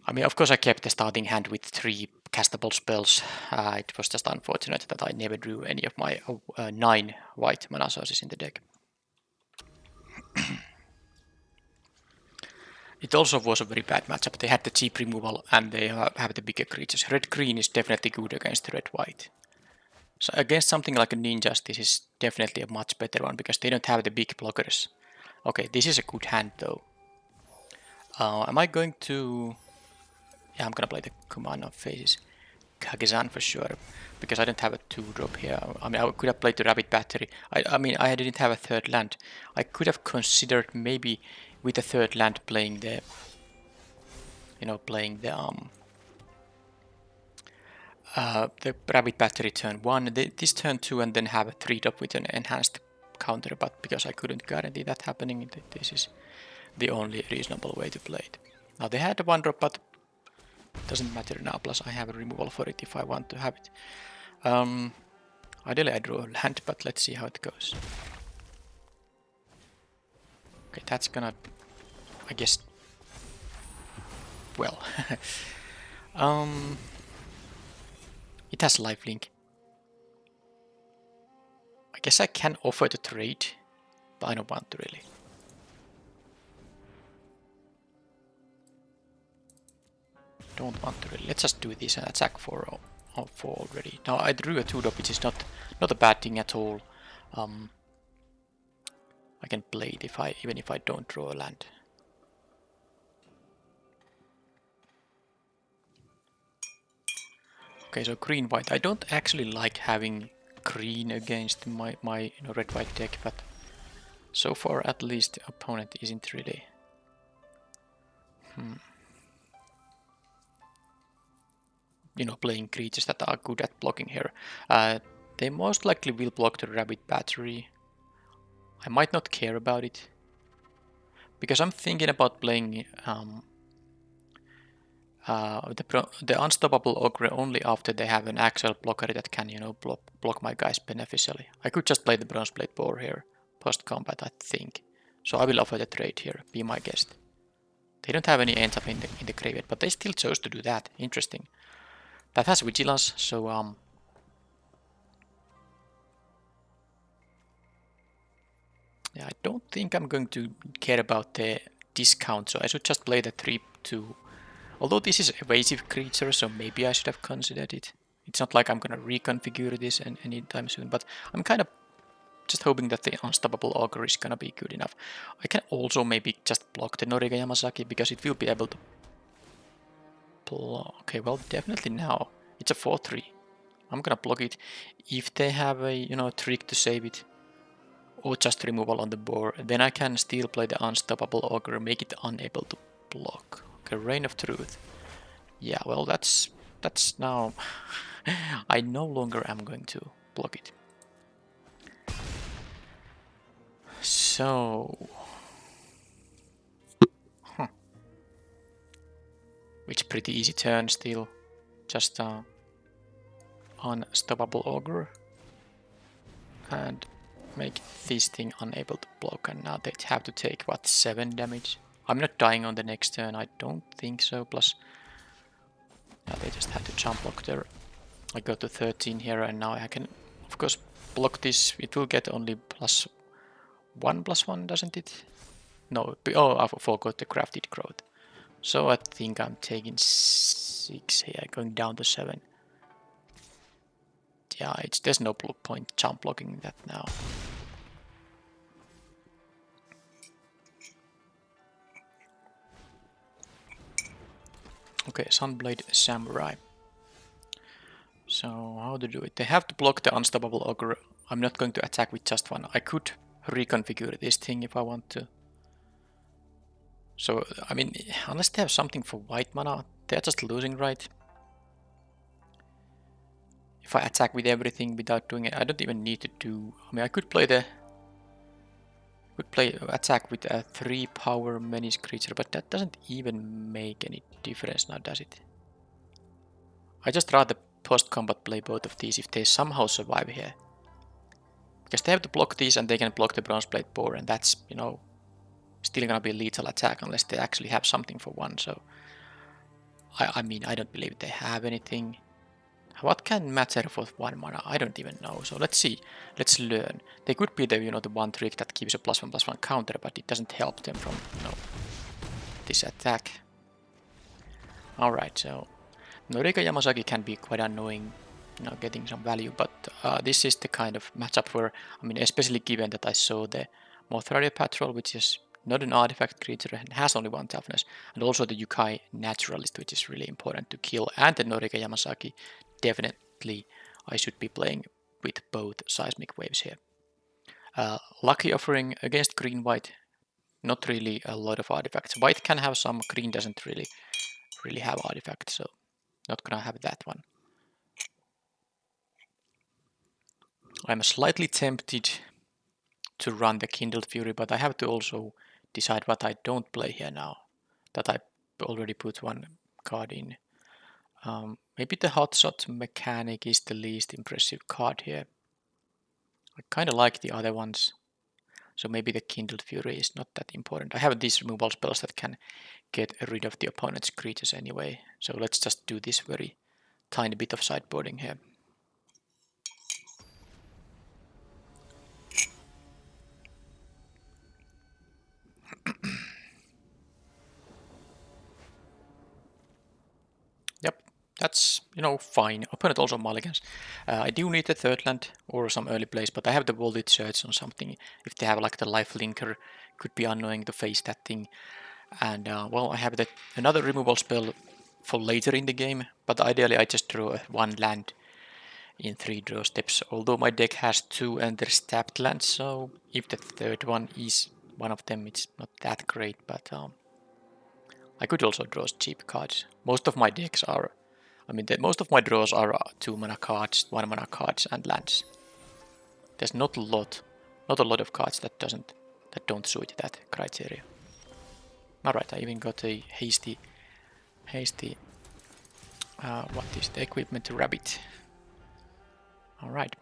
I mean, of course I kept the starting hand with 3 castable spells. It was just unfortunate that I never drew any of my 9 white mana sources in the deck. It also was a very bad matchup. They had the cheap removal and they have the bigger creatures. Red-green is definitely good against red-white. So against something like a Ninjas, this is definitely a much better one because they don't have the big blockers. Okay, this is a good hand though. Am I going to... Yeah, I'm gonna play the command of Faces. Kage-san for sure, because I don't have a 2-drop here. I mean, I could have played the Rabbit Battery. I mean, I didn't have a 3rd land. I could have considered maybe with the 3rd land playing the... the Rabbit Battery turn 1, this turn 2, and then have a 3-drop with an enhanced counter, but because I couldn't guarantee that happening, this is the only reasonable way to play it. Now they had a 1-drop, but doesn't matter now, plus I have a removal for it if I want to have it. Ideally I draw a land, but let's see how it goes. Okay, that's gonna... I guess... Well... It has lifelink. I guess I can offer the trade, but I don't want to really. Don't want to really. Let's just do this and attack for 4 already. Now I drew a 2-drop, which is not a bad thing at all. I can play it even if I don't draw a land. Okay, so green-white. I don't actually like having green against my red-white deck, but so far at least the opponent isn't really... playing creatures that are good at blocking here. They most likely will block the Rabbit Battery. I might not care about it, because I'm thinking about playing the Unstoppable Ogre only after they have an actual blocker that can, block my guys beneficially. I could just play the Bronzeblade Boar here, post-combat, I think. So I will offer the trade here, be my guest. They don't have any ends up in the graveyard, but they still chose to do that. Interesting. That has Vigilance, so yeah, I don't think I'm going to care about the discount, so I should just play the 3/2. Although this is evasive creature, so maybe I should have considered it. It's not like I'm gonna reconfigure this anytime soon, but I'm kind of just hoping that the Unstoppable Ogre is gonna be good enough. I can also maybe just block the Noriga Yamasaki, because it will be able to... Okay, well, definitely now. It's a 4/3. I'm gonna block it. If they have a, trick to save it, or just removal on the board, then I can still play the Unstoppable Ogre, make it unable to block. Okay, Reign of Truth. Yeah, well, that's now... I no longer am going to block it. So... Which pretty easy turn still. Just Unstoppable Ogre. And make this thing unable to block, and now they have to take, what, 7 damage? I'm not dying on the next turn, I don't think so, plus now they just have to jump block there. I go to 13 here, and now I can, of course, block this. It will get only +1/+1, doesn't it? No, oh, I forgot the crafted growth. So I think I'm taking 6 here, going down to 7. Yeah, there's no point jump blocking that now. Okay, Sunblade Samurai. So how to do it? They have to block the unstoppable ogre. I'm not going to attack with just one. I could reconfigure this thing if I want to. So, I mean, unless they have something for white mana, they're just losing, right? If I attack with everything without doing it, I don't even need to do... I mean, I could play attack with a 3 power menace creature, but that doesn't even make any difference now, does it? I just rather post-combat play both of these if they somehow survive here. Because they have to block these and they can block the Bronzeblade Boar, and that's, you know, still gonna be a lethal attack unless they actually have something for one, so... I mean, I don't believe they have anything. What can matter for 1 mana? I don't even know, so let's see. Let's learn. They could be the, you know, the one trick that gives a +1/+1 counter, but it doesn't help them from, you know, this attack. Alright, so... Norika Yamasaki can be quite annoying, you know, getting some value, but this is the kind of matchup where, I mean, especially given that I saw the Mothraria Patrol, which is not an artifact creature and has only 1 toughness, and also the Yukai Naturalist, which is really important to kill, and the Norika Yamasaki, definitely I should be playing with both Seismic Waves here. Lucky Offering against green-white, not really a lot of artifacts. White can have some, green doesn't really have artifacts, so not gonna have that one. I'm slightly tempted to run the Kindled Fury, but I have to also decide what I don't play here now, that I already put 1 card in. Maybe the Hotshot Mechanic is the least impressive card here. I kind of like the other ones, so maybe the Kindled Fury is not that important. I have these removal spells that can get rid of the opponent's creatures anyway, so let's just do this very tiny bit of sideboarding here. Yep, that's, you know, fine. Opponent also mulligans. I do need a 3rd land or some early plays, but I have the Voltage Surge on something. If they have like the Life Linker, could be annoying to face that thing. And well, I have another removal spell for later in the game, but ideally I just draw 1 land in 3 draw steps, although my deck has 2 and they're tapped lands, so if the 3rd one is one of them, it's not that great, but I could also draw cheap cards. Most of my decks are, I mean, most of my draws are 2 mana cards, 1 mana cards, and lands. There's not a lot of cards that don't suit that criteria. Alright, I even got a hasty, what is the equipment rabbit? Alright.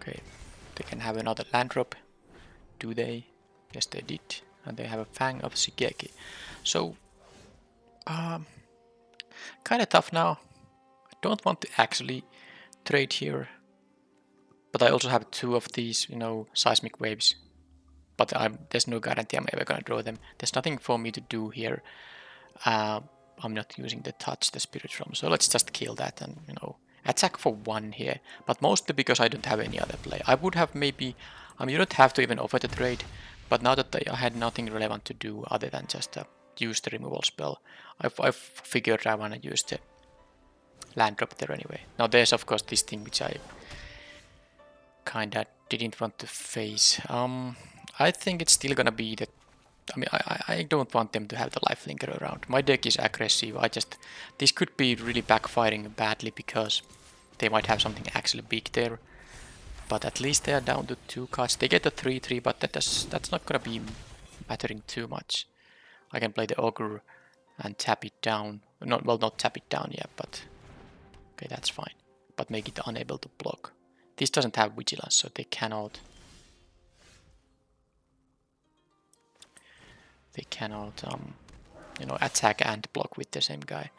Okay, they can have another land drop. Do they? Yes, they did. And they have a Fang of Shigeki. So, kind of tough now. I don't want to actually trade here. But I also have 2 of these, you know, Seismic Waves. But there's no guarantee I'm ever gonna draw them. There's nothing for me to do here. I'm not using the touch, the Spirit Realm. So let's just kill that and, you know, attack for 1 here. But mostly because I don't have any other play. I would have maybe... I mean, you don't have to even offer the trade. But now that I had nothing relevant to do other than just use the removal spell, I've figured I want to use the land drop there anyway. Now there's of course this thing which I kinda didn't want to face. I think it's still gonna be that... I mean, I don't want them to have the life linker around. My deck is aggressive. This could be really backfiring badly because they might have something actually big there. But at least they are down to 2 cards. They get a 3/3, but that's not gonna be mattering too much. I can play the Ogre and tap it down. Not tap it down yet, but Okay, that's fine. But make it unable to block. This doesn't have vigilance, so they cannot... you know, attack and block with the same guy.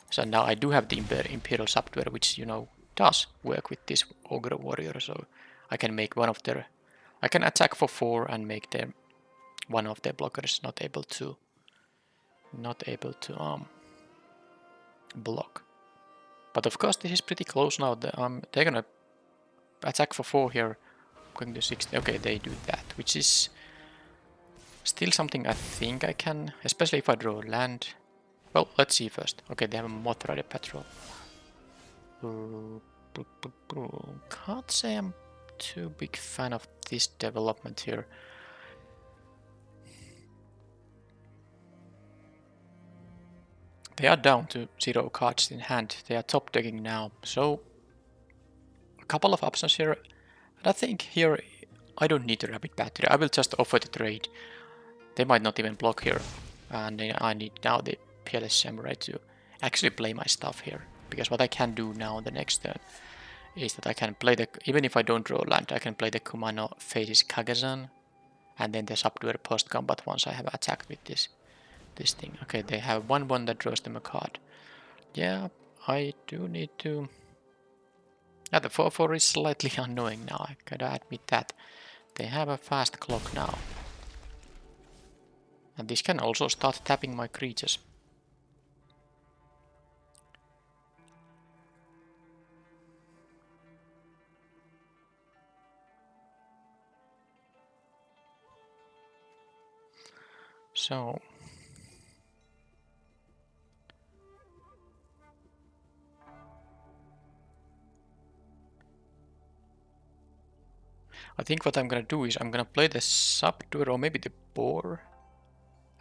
So now I do have the Imperial Subduer, which, you know, does work with this Ogre Warrior. So I can make one of their... I can attack for 4 and make them one of their blockers not able to block. But of course this is pretty close now. They're gonna attack for 4 here. Going to 6. Okay, they do that, which is still something I think I can, especially if I draw land. Well, let's see first. Okay, they have a Moth Rider Patrol. Can't say I'm too big fan of this development here. They are down to 0 cards in hand. They are top decking now. So a couple of options here. And I think here I don't need the Rapid Battery. I will just offer the trade. They might not even block here. And I need now the Peerless Samurai to actually play my stuff here. Because what I can do now the next turn is that I can play the... Even if I don't draw land, I can play the Kumano Faces Kagazan. And then the Subduer post-combat once I have attacked with this thing. Okay, they have 1/1 that draws them a card. Yeah, I do need to... Yeah, the 4/4 is slightly annoying now, I gotta admit that. They have a fast clock now. And this can also start tapping my creatures. So... I think what I'm gonna do is I'm gonna play the Subduer or maybe the Boar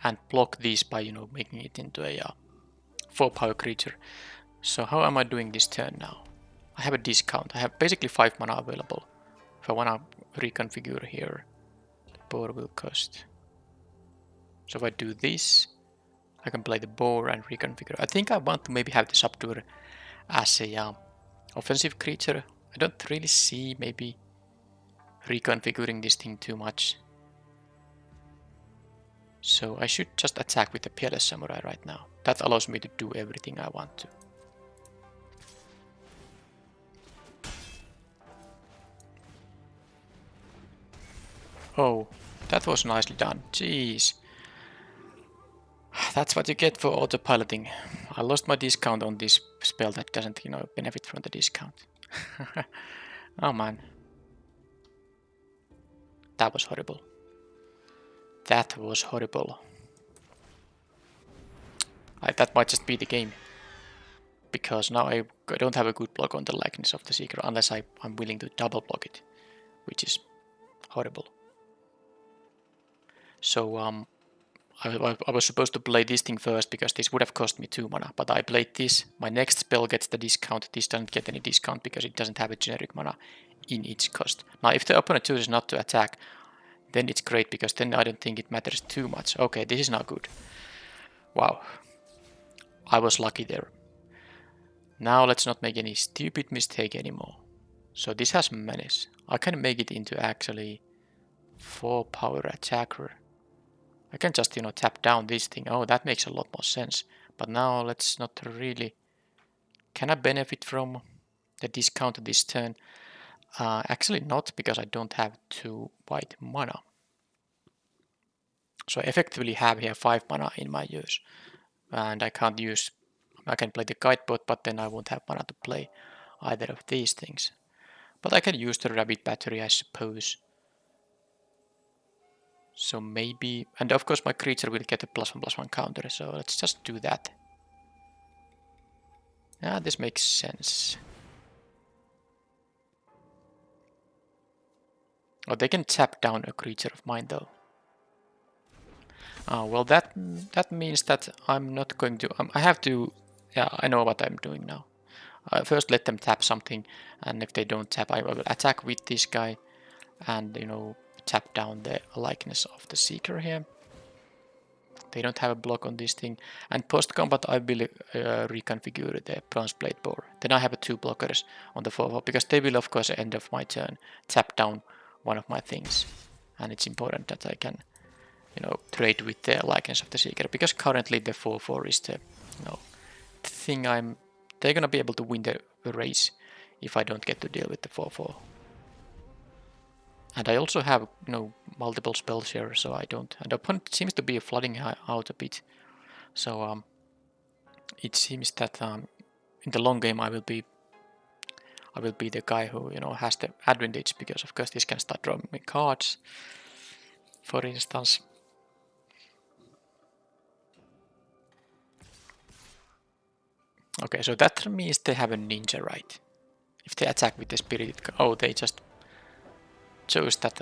and block these by, you know, making it into a 4-power creature. So how am I doing this turn now? I have a discount. I have basically 5 mana available. If I wanna reconfigure here, the Boar will cost. So if I do this, I can play the Boar and reconfigure. I think I want to maybe have the Subduer as a offensive creature. I don't really see maybe reconfiguring this thing too much. So I should just attack with the Peerless Samurai right now. That allows me to do everything I want to. Oh, that was nicely done. Jeez. That's what you get for autopiloting. I lost my discount on this spell that doesn't, you know, benefit from the discount. Oh man. That was horrible. That was horrible. That might just be the game. Because now I don't have a good block on the likeness of the Seeker unless I'm willing to double block it. Which is horrible. So I was supposed to play this thing first because this would have cost me 2 mana. But I played this. My next spell gets the discount. This doesn't get any discount because it doesn't have a generic mana in its cost. Now if the opponent chooses not to attack, then it's great because then I don't think it matters too much. Okay, this is not good. Wow. I was lucky there. Now let's not make any stupid mistake anymore. So this has menace. I can make it into actually 4-power attacker. I can just, you know, tap down this thing. Oh, that makes a lot more sense. But now let's not really... Can I benefit from the discount this turn? Actually not, because I don't have 2 white mana. So I effectively have here 5 mana in my use. And I can't use... I can play the Guidebot, but then I won't have mana to play either of these things. But I can use the Rabbit Battery, I suppose. So maybe... And of course my creature will get a +1/+1 counter, so let's just do that. Yeah, this makes sense. Oh, they can tap down a creature of mine though. Oh, well that means that I'm not going to... I have to... Yeah, I know what I'm doing now. First let them tap something, and if they don't tap, I will attack with this guy and, you know, tap down the likeness of the Seeker here. They don't have a block on this thing. And post-combat I will reconfigure the bronze blade boar. Then I have 2 blockers on the 4/4 because they will of course end of my turn tap down one of my things. And it's important that I can, trade with the Likeness of the Seeker, because currently the 4/4 is the, thing they're gonna be able to win the race if I don't get to deal with the 4/4. And I also have, multiple spells here, so I don't. And the opponent seems to be flooding out a bit. So it seems that in the long game I will be the guy who has the advantage, because of course this can start drawing me cards, for instance. Okay, so that means they have a ninja, right? If they attack with the spirit, they just chose that.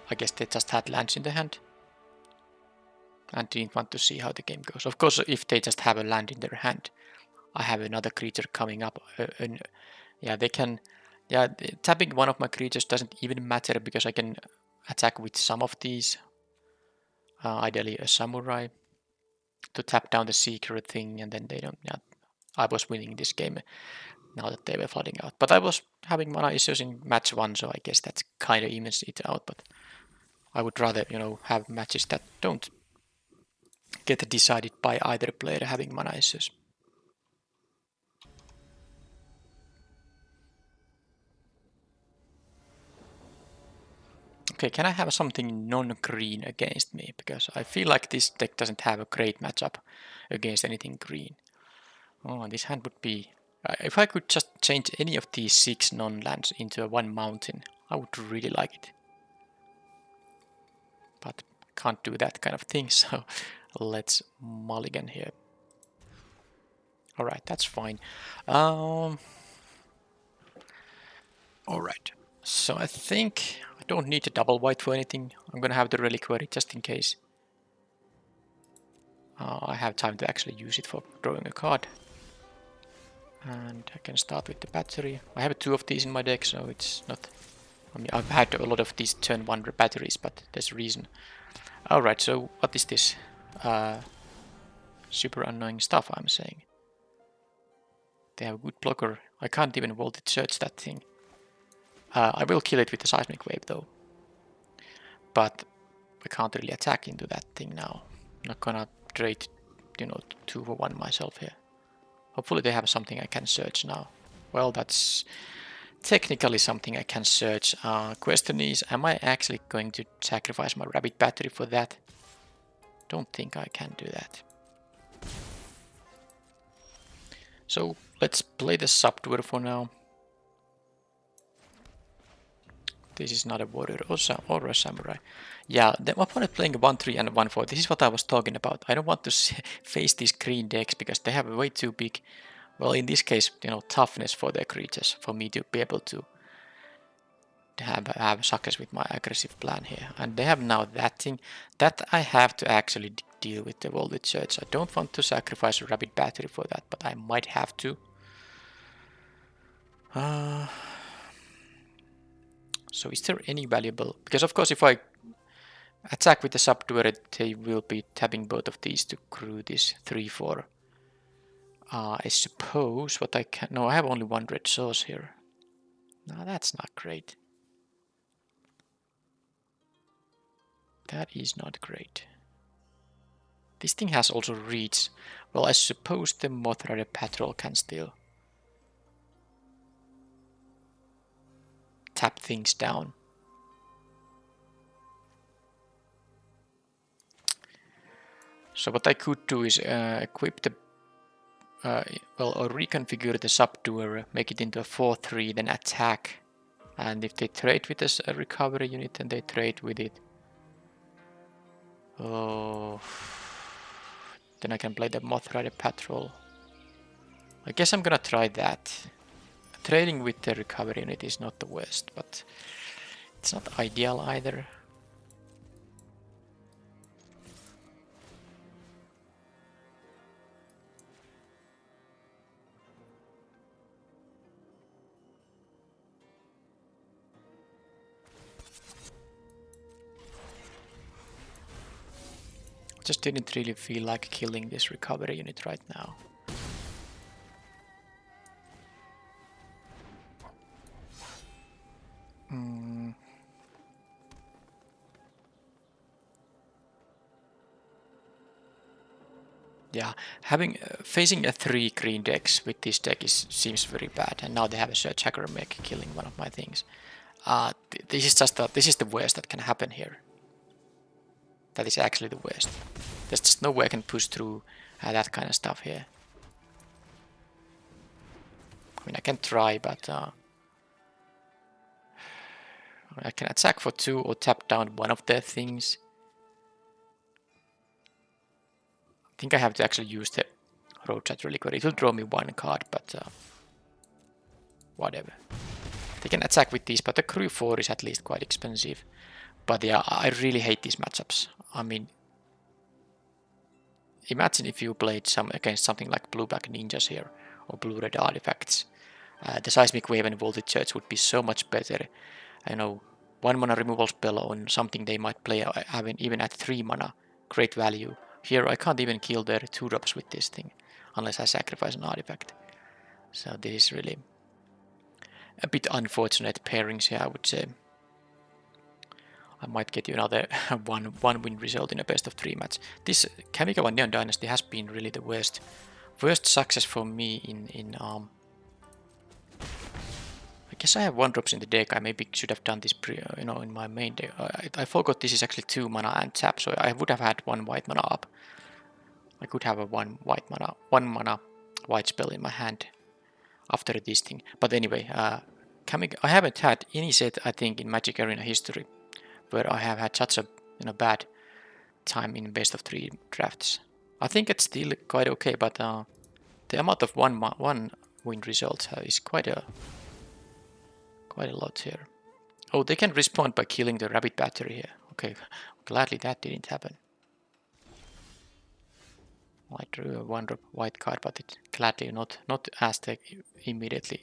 I guess they just had lands in the hand and didn't want to see how the game goes. Of course, if they just have a land in their hand, I have another creature coming up. Yeah, they can. Yeah, tapping one of my creatures doesn't even matter because I can attack with some of these. Ideally, a samurai to tap down the secret thing, and then they don't. Yeah, I was winning this game now that they were flooding out. But I was having mana issues in match 1, so I guess that kind of evens it out. But I would rather, have matches that don't get decided by either player having mana issues. Okay, can I have something non-green against me? Because I feel like this deck doesn't have a great matchup against anything green. Oh, this hand would be... if I could just change any of these 6 non-lands into a 1 mountain, I would really like it. But can't do that kind of thing, so let's mulligan here. Alright, that's fine. Alright, so I think I don't need a double white for anything. I'm gonna have the reliquary just in case. I have time to actually use it for drawing a card. And I can start with the battery. I have 2 of these in my deck, so it's not... I mean, I've had a lot of these turn 1 batteries, but there's a reason. Alright, so what is this? Super annoying stuff, I'm saying. They have a good blocker. I can't even voltage search that thing. I will kill it with the seismic wave though. But I can't really attack into that thing now. I'm not gonna trade, 2 for 1 myself here. Hopefully they have something I can search now. Well, that's technically something I can search. Question is, am I actually going to sacrifice my rabbit battery for that? Don't think I can do that. So let's play the subduer for now. This is not a warrior or a samurai. Yeah, the opponent playing a 1/3 and a 1/4. This is what I was talking about. I don't want to face these green decks because they have way too big, well, in this case, toughness for their creatures for me to be able to have success with my aggressive plan here. And they have now that thing that I have to actually deal with the voltage surge. I don't want to sacrifice a rabbit battery for that, but I might have to. So is there any valuable... Because of course if I attack with the subduer, they will be tapping both of these to crew this 3/4. I suppose what I can... No, I have only 1 red source here. No, that's not great. That is not great. This thing has also reach. Well, I suppose the Moth Rider Patrol can still tap things down. So what I could do is equip the... or reconfigure the subduer, make it into a 4/3, then attack. And if they trade with this recovery unit, then they trade with it. Oh, then I can play the Moth Rider Patrol. I guess I'm gonna try that. Trading with the recovery unit is not the worst, but it's not ideal either. Just didn't really feel like killing this recovery unit right now. Yeah, having facing a 3 green decks with this deck seems very bad, and now they have a Search Hacker mech killing one of my things. This is just this is the worst that can happen here. That is actually the worst. There's just no way I can push through that kind of stuff here. I mean, I can try, but I can attack for 2 or tap down one of their things. I think I have to actually use the road chat really quick. It will draw me 1 card, but whatever. They can attack with these, but the crew 4 is at least quite expensive. But yeah, I really hate these matchups. I mean, imagine if you played against something like blue-black ninjas here, or blue-red artifacts. The seismic wave and voltage surge would be so much better. I know 1 mana removal spell on something they might play even at 3 mana, great value. Here I can't even kill their 2-drops with this thing, unless I sacrifice an artifact. So this is really a bit unfortunate pairings here, I would say. I might get you another one win result in a best of 3 match. This Kamigawa Neon Dynasty has been really the worst success for me in I guess I have 1-drops in the deck. I maybe should have done this in my main deck. I forgot this is actually 2 mana and tap, so I would have had 1 white mana up. I could have a 1 mana white spell in my hand after this thing. But anyway, I haven't had any set, I think, in Magic Arena history where I have had such a bad time in best of 3 drafts. I think it's still quite okay, but the amount of one win results is quite a lot here. Oh, they can respond by killing the rabbit battery here. Okay, gladly that didn't happen. I drew a 1-drop white card, but it gladly not as the immediate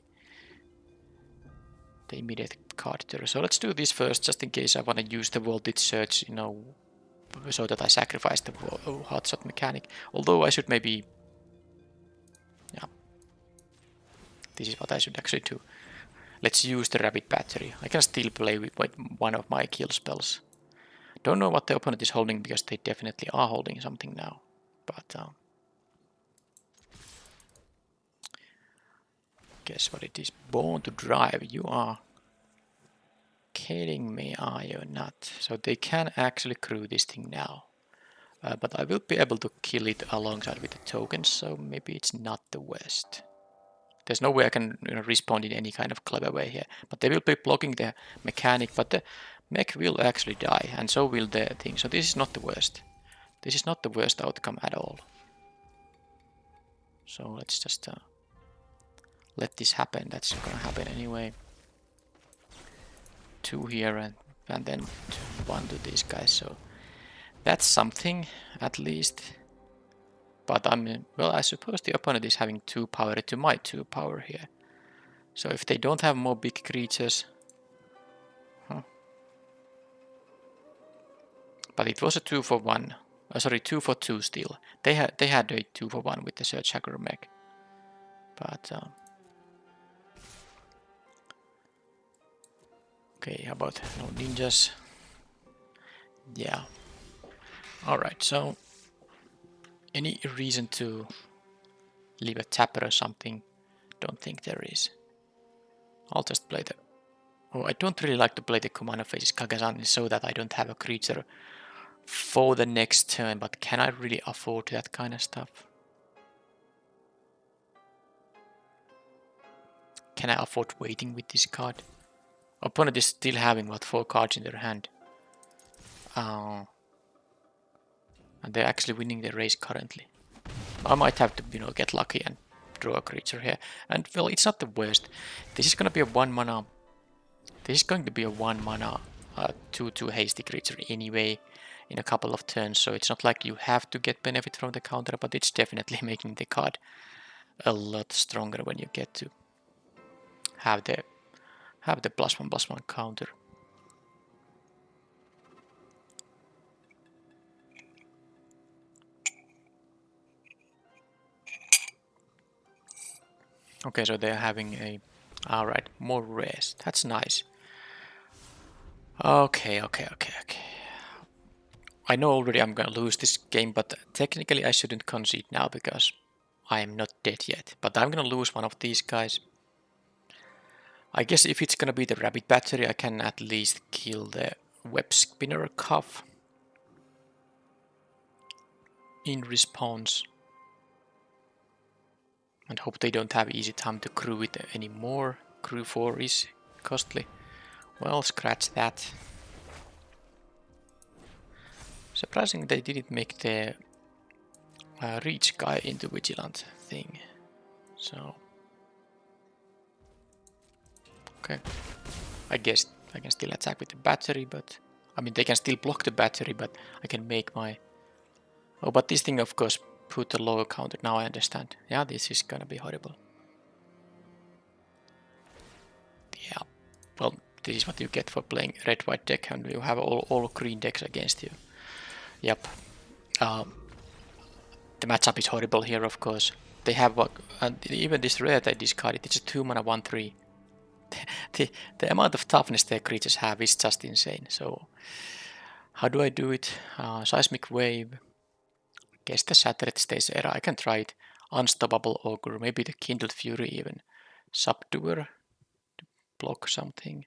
card there. So let's do this first, just in case I want to use the voltage surge, so that I sacrifice the hotshot mechanic. Although I should maybe, yeah, this is what I should actually do. Let's use the rabbit battery. I can still play with one of my kill spells. Don't know what the opponent is holding, because they definitely are holding something now. But guess what it is? Born to Drive. You are kidding me, are you not? So they can actually crew this thing now. But I will be able to kill it alongside with the tokens, so maybe it's not the worst. There's no way I can respond in any kind of clever way here. But they will be blocking the mechanic, but the mech will actually die, and so will the thing. So this is not the worst. This is not the worst outcome at all. So let's just let this happen. That's gonna happen anyway. 2 here and then 1 to these guys. So that's something, at least. But well, I suppose the opponent is having 2 power to my 2 power here. So if they don't have more big creatures, but it was a 2 for 1. Sorry, 2 for 2 still. They had a 2 for 1 with the Search Hacker mech. But okay, how about no ninjas? Yeah. Alright, so any reason to leave a tapper or something? Don't think there is. I'll just play the... Oh, I don't really like to play the Commander Faces Kagazan so that I don't have a creature for the next turn, but can I really afford that kind of stuff? Can I afford waiting with this card? Opponent is still having, what, 4 cards in their hand. And they're actually winning the race currently. I might have to, get lucky and draw a creature here. And, well, it's not the worst. This is gonna be a 1 mana... This is going to be a 1 mana 2/2 hasty creature anyway in a couple of turns, so it's not like you have to get benefit from the counter, but it's definitely making the card a lot stronger when you get to have the +1/+1 counter. Okay, so they're having a... Alright, more rares. That's nice. Okay. I know already I'm gonna lose this game, but technically I shouldn't concede now because I am not dead yet. But I'm gonna lose one of these guys. I guess if it's gonna be the rabbit battery, I can at least kill the web spinner cuff in response. And hope they don't have easy time to crew it anymore. Crew 4 is costly. Well, scratch that. Surprising they didn't make the reach guy into vigilant thing. So, okay. I guess I can still attack with the battery, but... I mean, they can still block the battery, but I can make my... Oh, but this thing, of course, put a lower counter. Now I understand. Yeah, this is gonna be horrible. Yeah. Well, this is what you get for playing red-white deck, and you have all green decks against you. Yep. The matchup is horrible here, of course. They have what... And even this rare they discarded, it's a 2-mana 1/3. The amount of toughness their creatures have is just insane. So, how do I do it? Seismic Wave. Guess the Shattered Stays era. I can try it. Unstoppable Ogre. Maybe the Kindled Fury even. Subduer. Block something.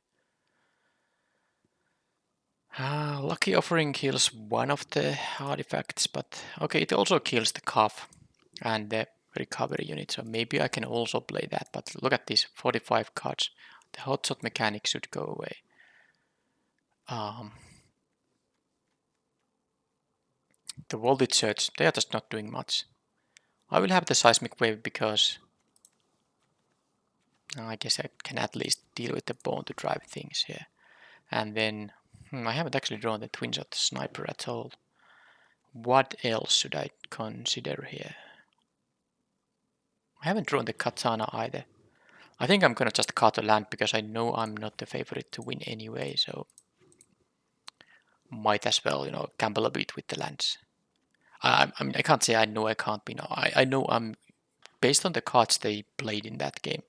Lucky Offering kills one of the artifacts, but okay, it also kills the Cuff and the recovery unit, so maybe I can also play that. But look at this, 45 cards. The hotshot mechanic should go away. The Voltage Surge, they are just not doing much. I will have the Seismic Wave because I guess I can at least deal with the Bone to drive things here. And then, I haven't actually drawn the Twin Shot Sniper at all. What else should I consider here? I haven't drawn the Katana either. I think I'm gonna just cut a land because I know I'm not the favorite to win anyway, so might as well, gamble a bit with the lands. I mean, I can't say I know I can't be now. I know I'm, based on the cards they played in that game,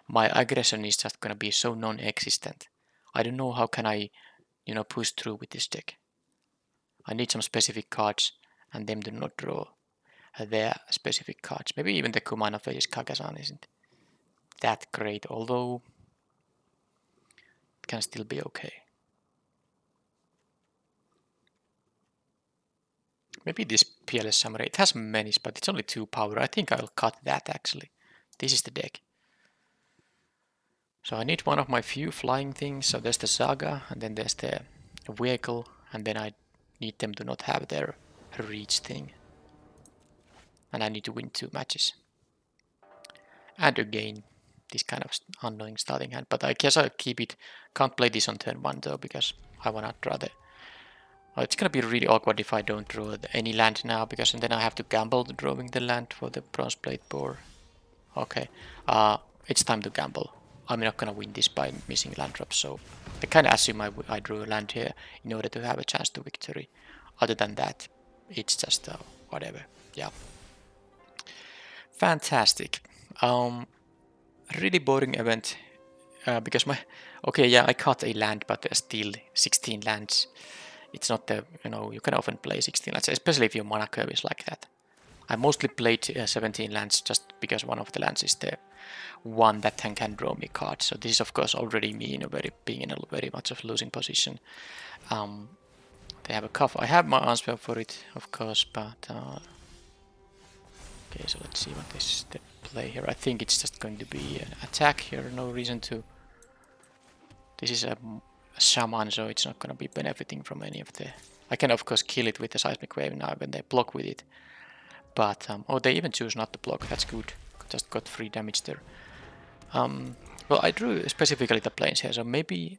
my aggression is just gonna be so non-existent. I don't know how can I, push through with this deck. I need some specific cards and them to not draw their specific cards. Maybe even the Kumano Face Kagazan isn't that great, although it can still be okay. Maybe this PLS Samurai, it has menace, but it's only 2 power. I think I'll cut that actually. This is the deck. So I need one of my few flying things. So there's the Saga, and then there's the vehicle, and then I need them to not have their reach thing. And I need to win 2 matches. And again, this kind of annoying starting hand. But I guess I'll keep it. Can't play this on turn 1 though, because I wanna draw the... Well, it's gonna be really awkward if I don't draw any land now, because then I have to gamble drawing the land for the bronze plate board. Okay, it's time to gamble. I'm not gonna win this by missing land drops, so I kinda assume I drew a land here in order to have a chance to victory. Other than that, it's just whatever. Yeah. Fantastic. Really boring event because my... Okay, yeah, I cut a land, but there's still 16 lands. It's not the, you can often play 16 lands, especially if your mana curve is like that. I mostly played 17 lands just because one of the lands is the one that can draw me cards. So this is of course already me being in a very much of losing position. They have a cuff. I have my answer for it, of course, but okay. So let's see what is the play here. I think it's just going to be an attack here. No reason to. This is a shaman, so it's not going to be benefiting from any of the... I can of course kill it with the seismic wave now when they block with it. But, oh, they even choose not to block, that's good. Just got free damage there. Well, I drew specifically the planes here, so maybe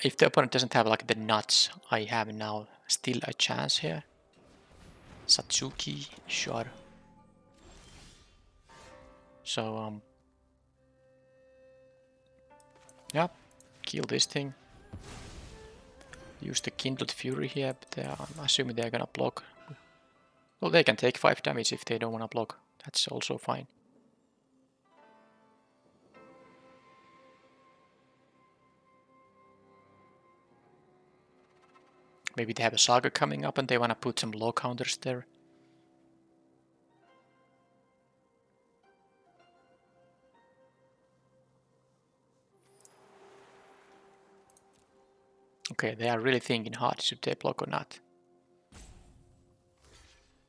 if the opponent doesn't have like the nuts I have now, still a chance here. Satsuki, sure. So, yeah, kill this thing. Use the Kindled Fury here, but I'm assuming they're gonna block. Well, they can take 5 damage if they don't wanna block. That's also fine. Maybe they have a saga coming up and they want to put some low counters there. Okay, they are really thinking hard, should they block or not.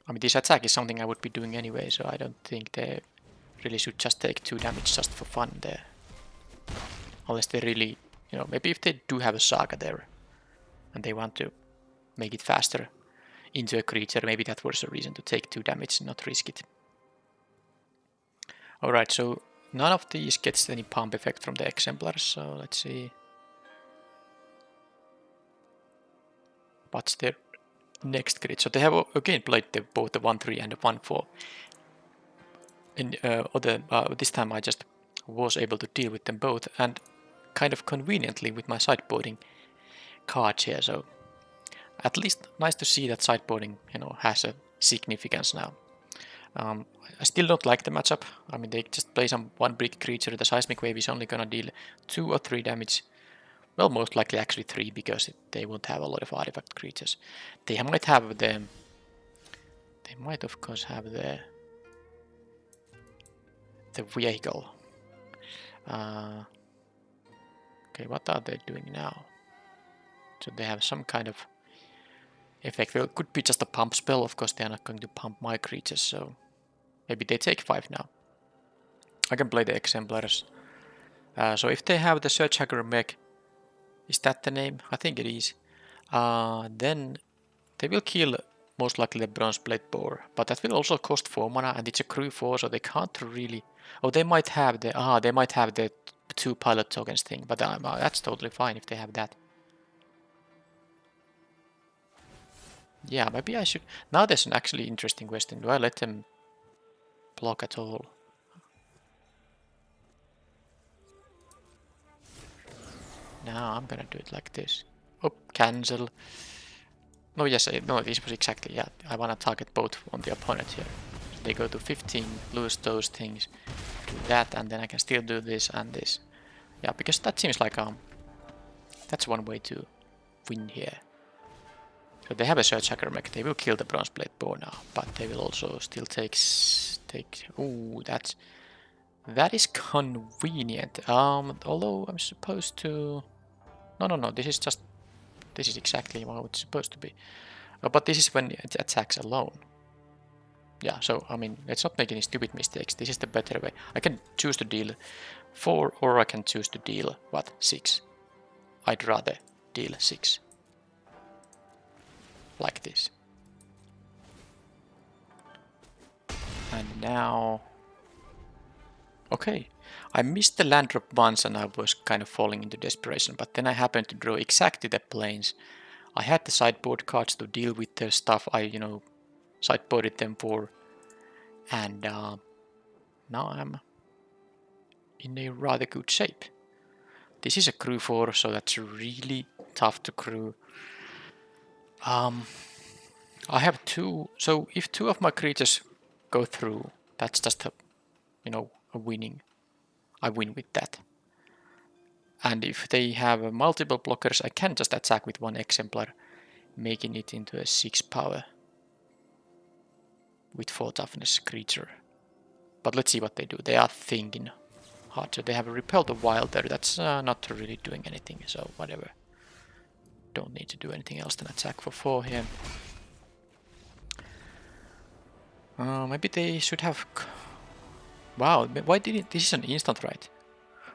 I mean, this attack is something I would be doing anyway, so I don't think they really should just take 2 damage just for fun there. Unless they really, you know, maybe if they do have a saga there and they want to make it faster into a creature, maybe that was a reason to take 2 damage and not risk it. Alright, so none of these gets any pump effect from the exemplars, so let's see. What's their next grid? So they have again played both the 1-3 and the 1-4. And this time I just was able to deal with them both, and kind of conveniently with my sideboarding cards here. So at least nice to see that sideboarding, you know, has a significance now. I still don't like the matchup. I mean, they just play some 1-brick creature. The seismic wave is only gonna deal 2 or 3 damage. Well, most likely actually 3, because they won't have a lot of artifact creatures. They might have the... They might of course have the vehicle. Okay, what are they doing now? So they have some kind of effect. Well, it could be just a pump spell. Of course, they are not going to pump my creatures, so maybe they take 5 now. I can play the exemplars. So if they have the Search Hacker mech, is that the name? I think it is. Then they will kill most likely the Bronze Blade Boar, but that will also cost 4 mana, and it's a crew 4, so they can't really... Oh, they might have the 2 pilot tokens thing, but that's totally fine if they have that. Yeah, maybe I should... Now there's an actually interesting question. Do I let them block at all? No, I'm gonna do it like this. Oh, cancel. No, yes, no, this was exactly, yeah. I wanna target both on the opponent here. So they go to 15, lose those things, do that, and then I can still do this and this. Yeah, because that seems like that's one way to win here. So they have a Search Hacker mech. They will kill the Bronze Blade Boar now, but they will also still take. Ooh, that is convenient. Although I'm supposed to. No. This is exactly how it's supposed to be. But this is when it attacks alone. Yeah. So I mean, let's not make any stupid mistakes. This is the better way. I can choose to deal 4, or I can choose to deal what 6. I'd rather deal 6. Like this. And now... Okay, I missed the land drop once and I was kind of falling into desperation, but then I happened to draw exactly the planes. I had the sideboard cards to deal with their stuff I, you know, sideboarded them for, and now I'm in a rather good shape. This is a crew 4, so that's really tough to crew. I have 2, so if 2 of my creatures go through, that's just a, you know, a winning. I win with that. And if they have multiple blockers, I can just attack with 1 exemplar, making it into a 6 power with 4 toughness creature. But let's see what they do. They are thinking hard. So they have repelled the wild there. That's not really doing anything, so whatever. Don't need to do anything else than attack for 4 here. Maybe they should have... Wow, why did it... This is an instant, right?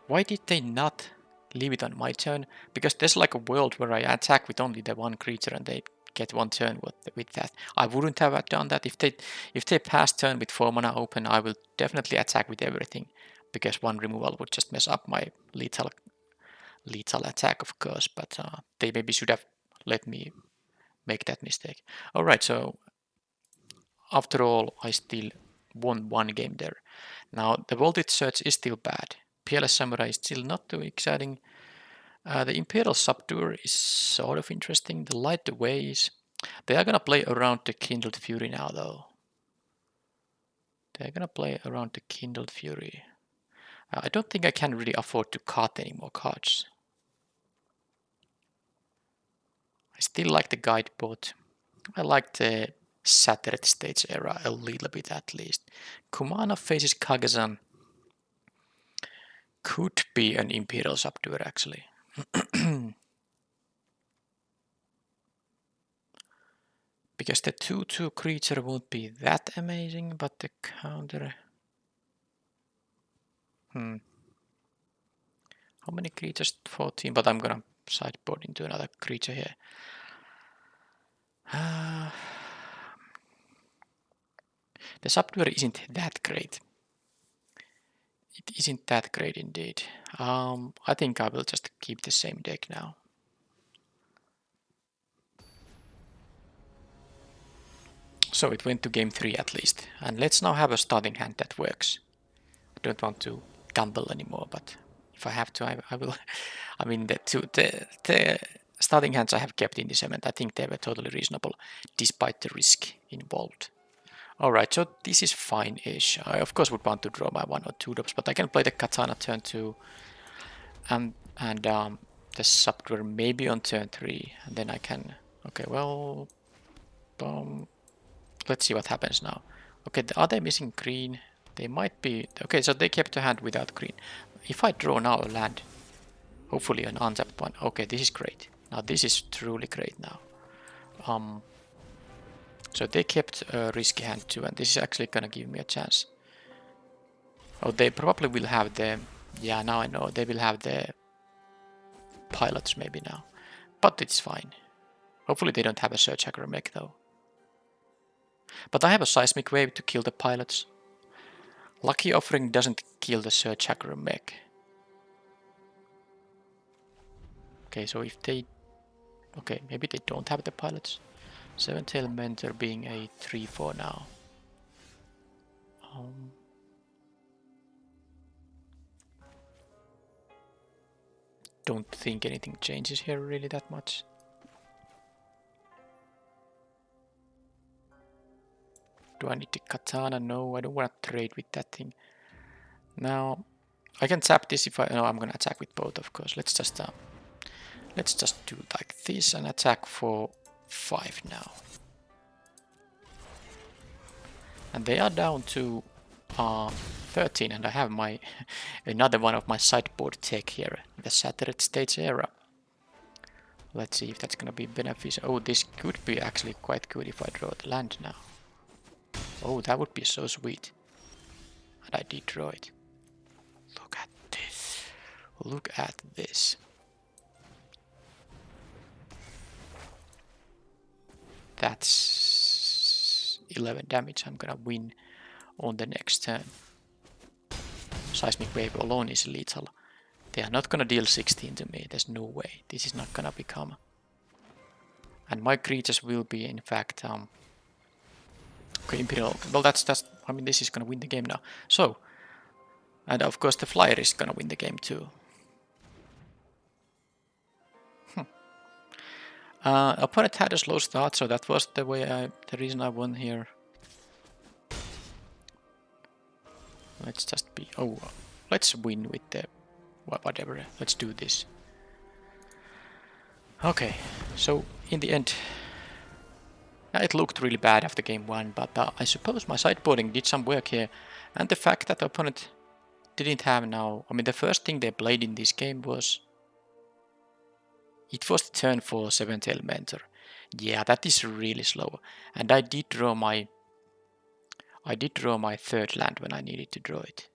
Why did they not leave it on my turn? Because there's like a world where I attack with only the 1 creature and they get 1 turn with that. I wouldn't have done that. If they pass turn with 4 mana open, I will definitely attack with everything, because 1 removal would just mess up my lethal attack, of course. But they maybe should have let me make that mistake. Alright, so after all, I still won 1 game there. Now, the Voltage Search is still bad. PLS Samurai is still not too exciting. The Imperial Subduer is sort of interesting. The Light the Ways. They are gonna play around the Kindled Fury now, though. They're gonna play around the Kindled Fury. I don't think I can really afford to cut any more cards. I still like the guide bot. I like the Satellite stage era a little bit at least. Kumano faces Kagazan could be an Imperial Subduer actually. Because the 2/2 creature won't be that amazing, but the counter... How many creatures? 14, but I'm gonna sideboard into another creature here. The Subduer isn't that great. It isn't that great indeed. I think I will just keep the same deck now. So it went to game 3 at least. And let's now have a starting hand that works. I don't want to gamble anymore, but if I have to, I will. I mean, the starting hands I have kept in this event, I think they were totally reasonable, despite the risk involved. Alright, so this is fine-ish. I of course would want to draw my 1 or 2 drops, but I can play the Katana turn 2 and the Subduer maybe on turn 3, and then I can... Okay, well... let's see what happens now. Okay, are they missing green? They might be... Okay, so they kept a hand without green. If I draw now a land, hopefully an untapped one. Okay, this is great. Now this is truly great now. So they kept a risky hand too, and this is actually gonna give me a chance. Oh, they probably will have the... Yeah, now I know. They will have the pilots maybe now. But it's fine. Hopefully they don't have a Search Hacker mech though. But I have a Seismic Wave to kill the pilots. Lucky Offering doesn't kill the Search Hacker mech. Okay, so if they... Okay, maybe they don't have the pilots. Seven-Tail Mentor being a 3/4 now. Don't think anything changes here really that much. Do I need the Katana? No, I don't want to trade with that thing. Now, I can tap this if I... No, I'm gonna attack with both, of course. Let's just do like this and attack for 5 now. And they are down to 13, and I have my another one of my sideboard tech here, the Satellite stage era. Let's see if that's gonna be beneficial. Oh, this could be actually quite good if I draw the land now. Oh, that would be so sweet. And I did draw it. Look at this. Look at this. That's 11 damage. I'm gonna win on the next turn. Seismic Wave alone is lethal. They are not gonna deal 16 to me. There's no way. This is not gonna become. And my creatures will be, in fact, okay, Imperial. Well, that's. I mean, this is gonna win the game now. So, and of course, the Flyer is gonna win the game too. Opponent had a slow start, so that was the reason I won here. Let's just be... Oh, let's win with the... whatever, let's do this. Okay, so in the end... it looked really bad after game 1, but I suppose my sideboarding did some work here. And the fact that the opponent didn't have now... I mean, the first thing they played in this game was... It was the turn for Seven-Tail Mentor. Yeah, that is really slow. And I did draw my 3rd land when I needed to draw it.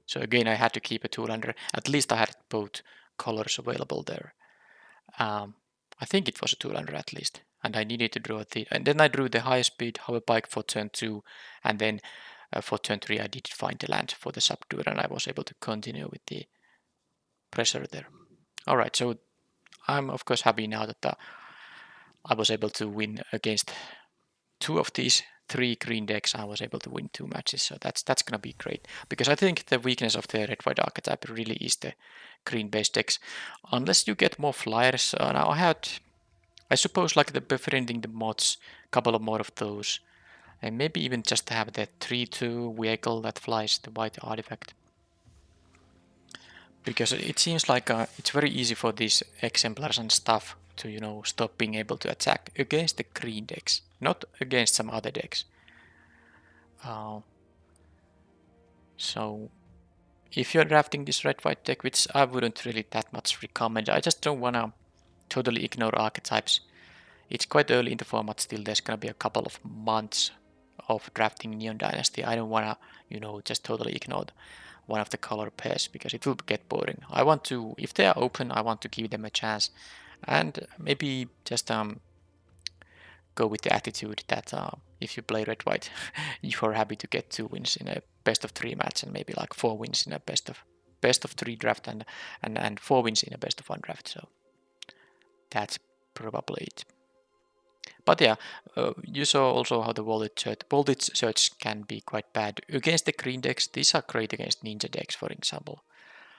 So again, I had to keep a 2-lander. At least I had both colors available there. I think it was a 2-lander at least. And I needed to draw the... And then I drew the high speed hover bike for turn 2. And then for turn 3 I did find the land for the Subduer, and I was able to continue with the pressure there. Alright, so I'm of course happy now that I was able to win against 2 of these 3 green decks. I was able to win 2 matches, so that's gonna be great. Because I think the weakness of the red-white archetype really is the green-based decks. Unless you get more flyers. Now I suppose like the befriending the mods, couple of more of those. And maybe even just have the 3/2 vehicle that flies the white artifact. Because it seems like it's very easy for these exemplars and stuff to stop being able to attack against the green decks, not against some other decks. So if you're drafting this red-white deck, which I wouldn't really that much recommend, I just don't want to totally ignore archetypes. It's quite early in the format still. There's going to be a couple of months of drafting Neon Dynasty. I don't want to, just totally ignore one of the color pairs because it will get boring. I want to, if they are open, I want to give them a chance and maybe just go with the attitude that if you play red-white, you're happy to get 2 wins in a best of 3 match and maybe like 4 wins in a best of 3 draft and 4 wins in a best of 1 draft. So that's probably it. But yeah, you saw also how the voltage surge can be quite bad against the green decks. These are great against ninja decks, for example.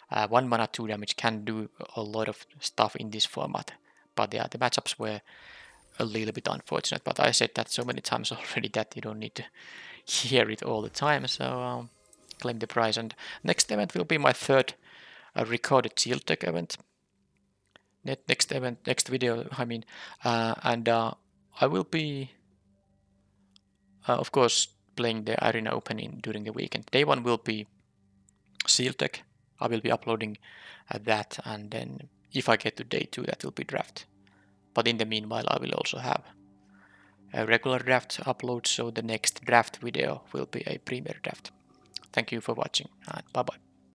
1 mana 2 damage can do a lot of stuff in this format. But yeah, the matchups were a little bit unfortunate. But I said that so many times already that you don't need to hear it all the time. So claim the prize. And next event will be my third recorded Shield Deck event. Next video, I mean, and I will be, of course, playing the arena opening during the weekend. Day 1 will be Shield Deck. I will be uploading that, and then if I get to day 2, that will be draft. But in the meanwhile, I will also have a regular draft upload, so the next draft video will be a premier draft. Thank you for watching, and bye bye.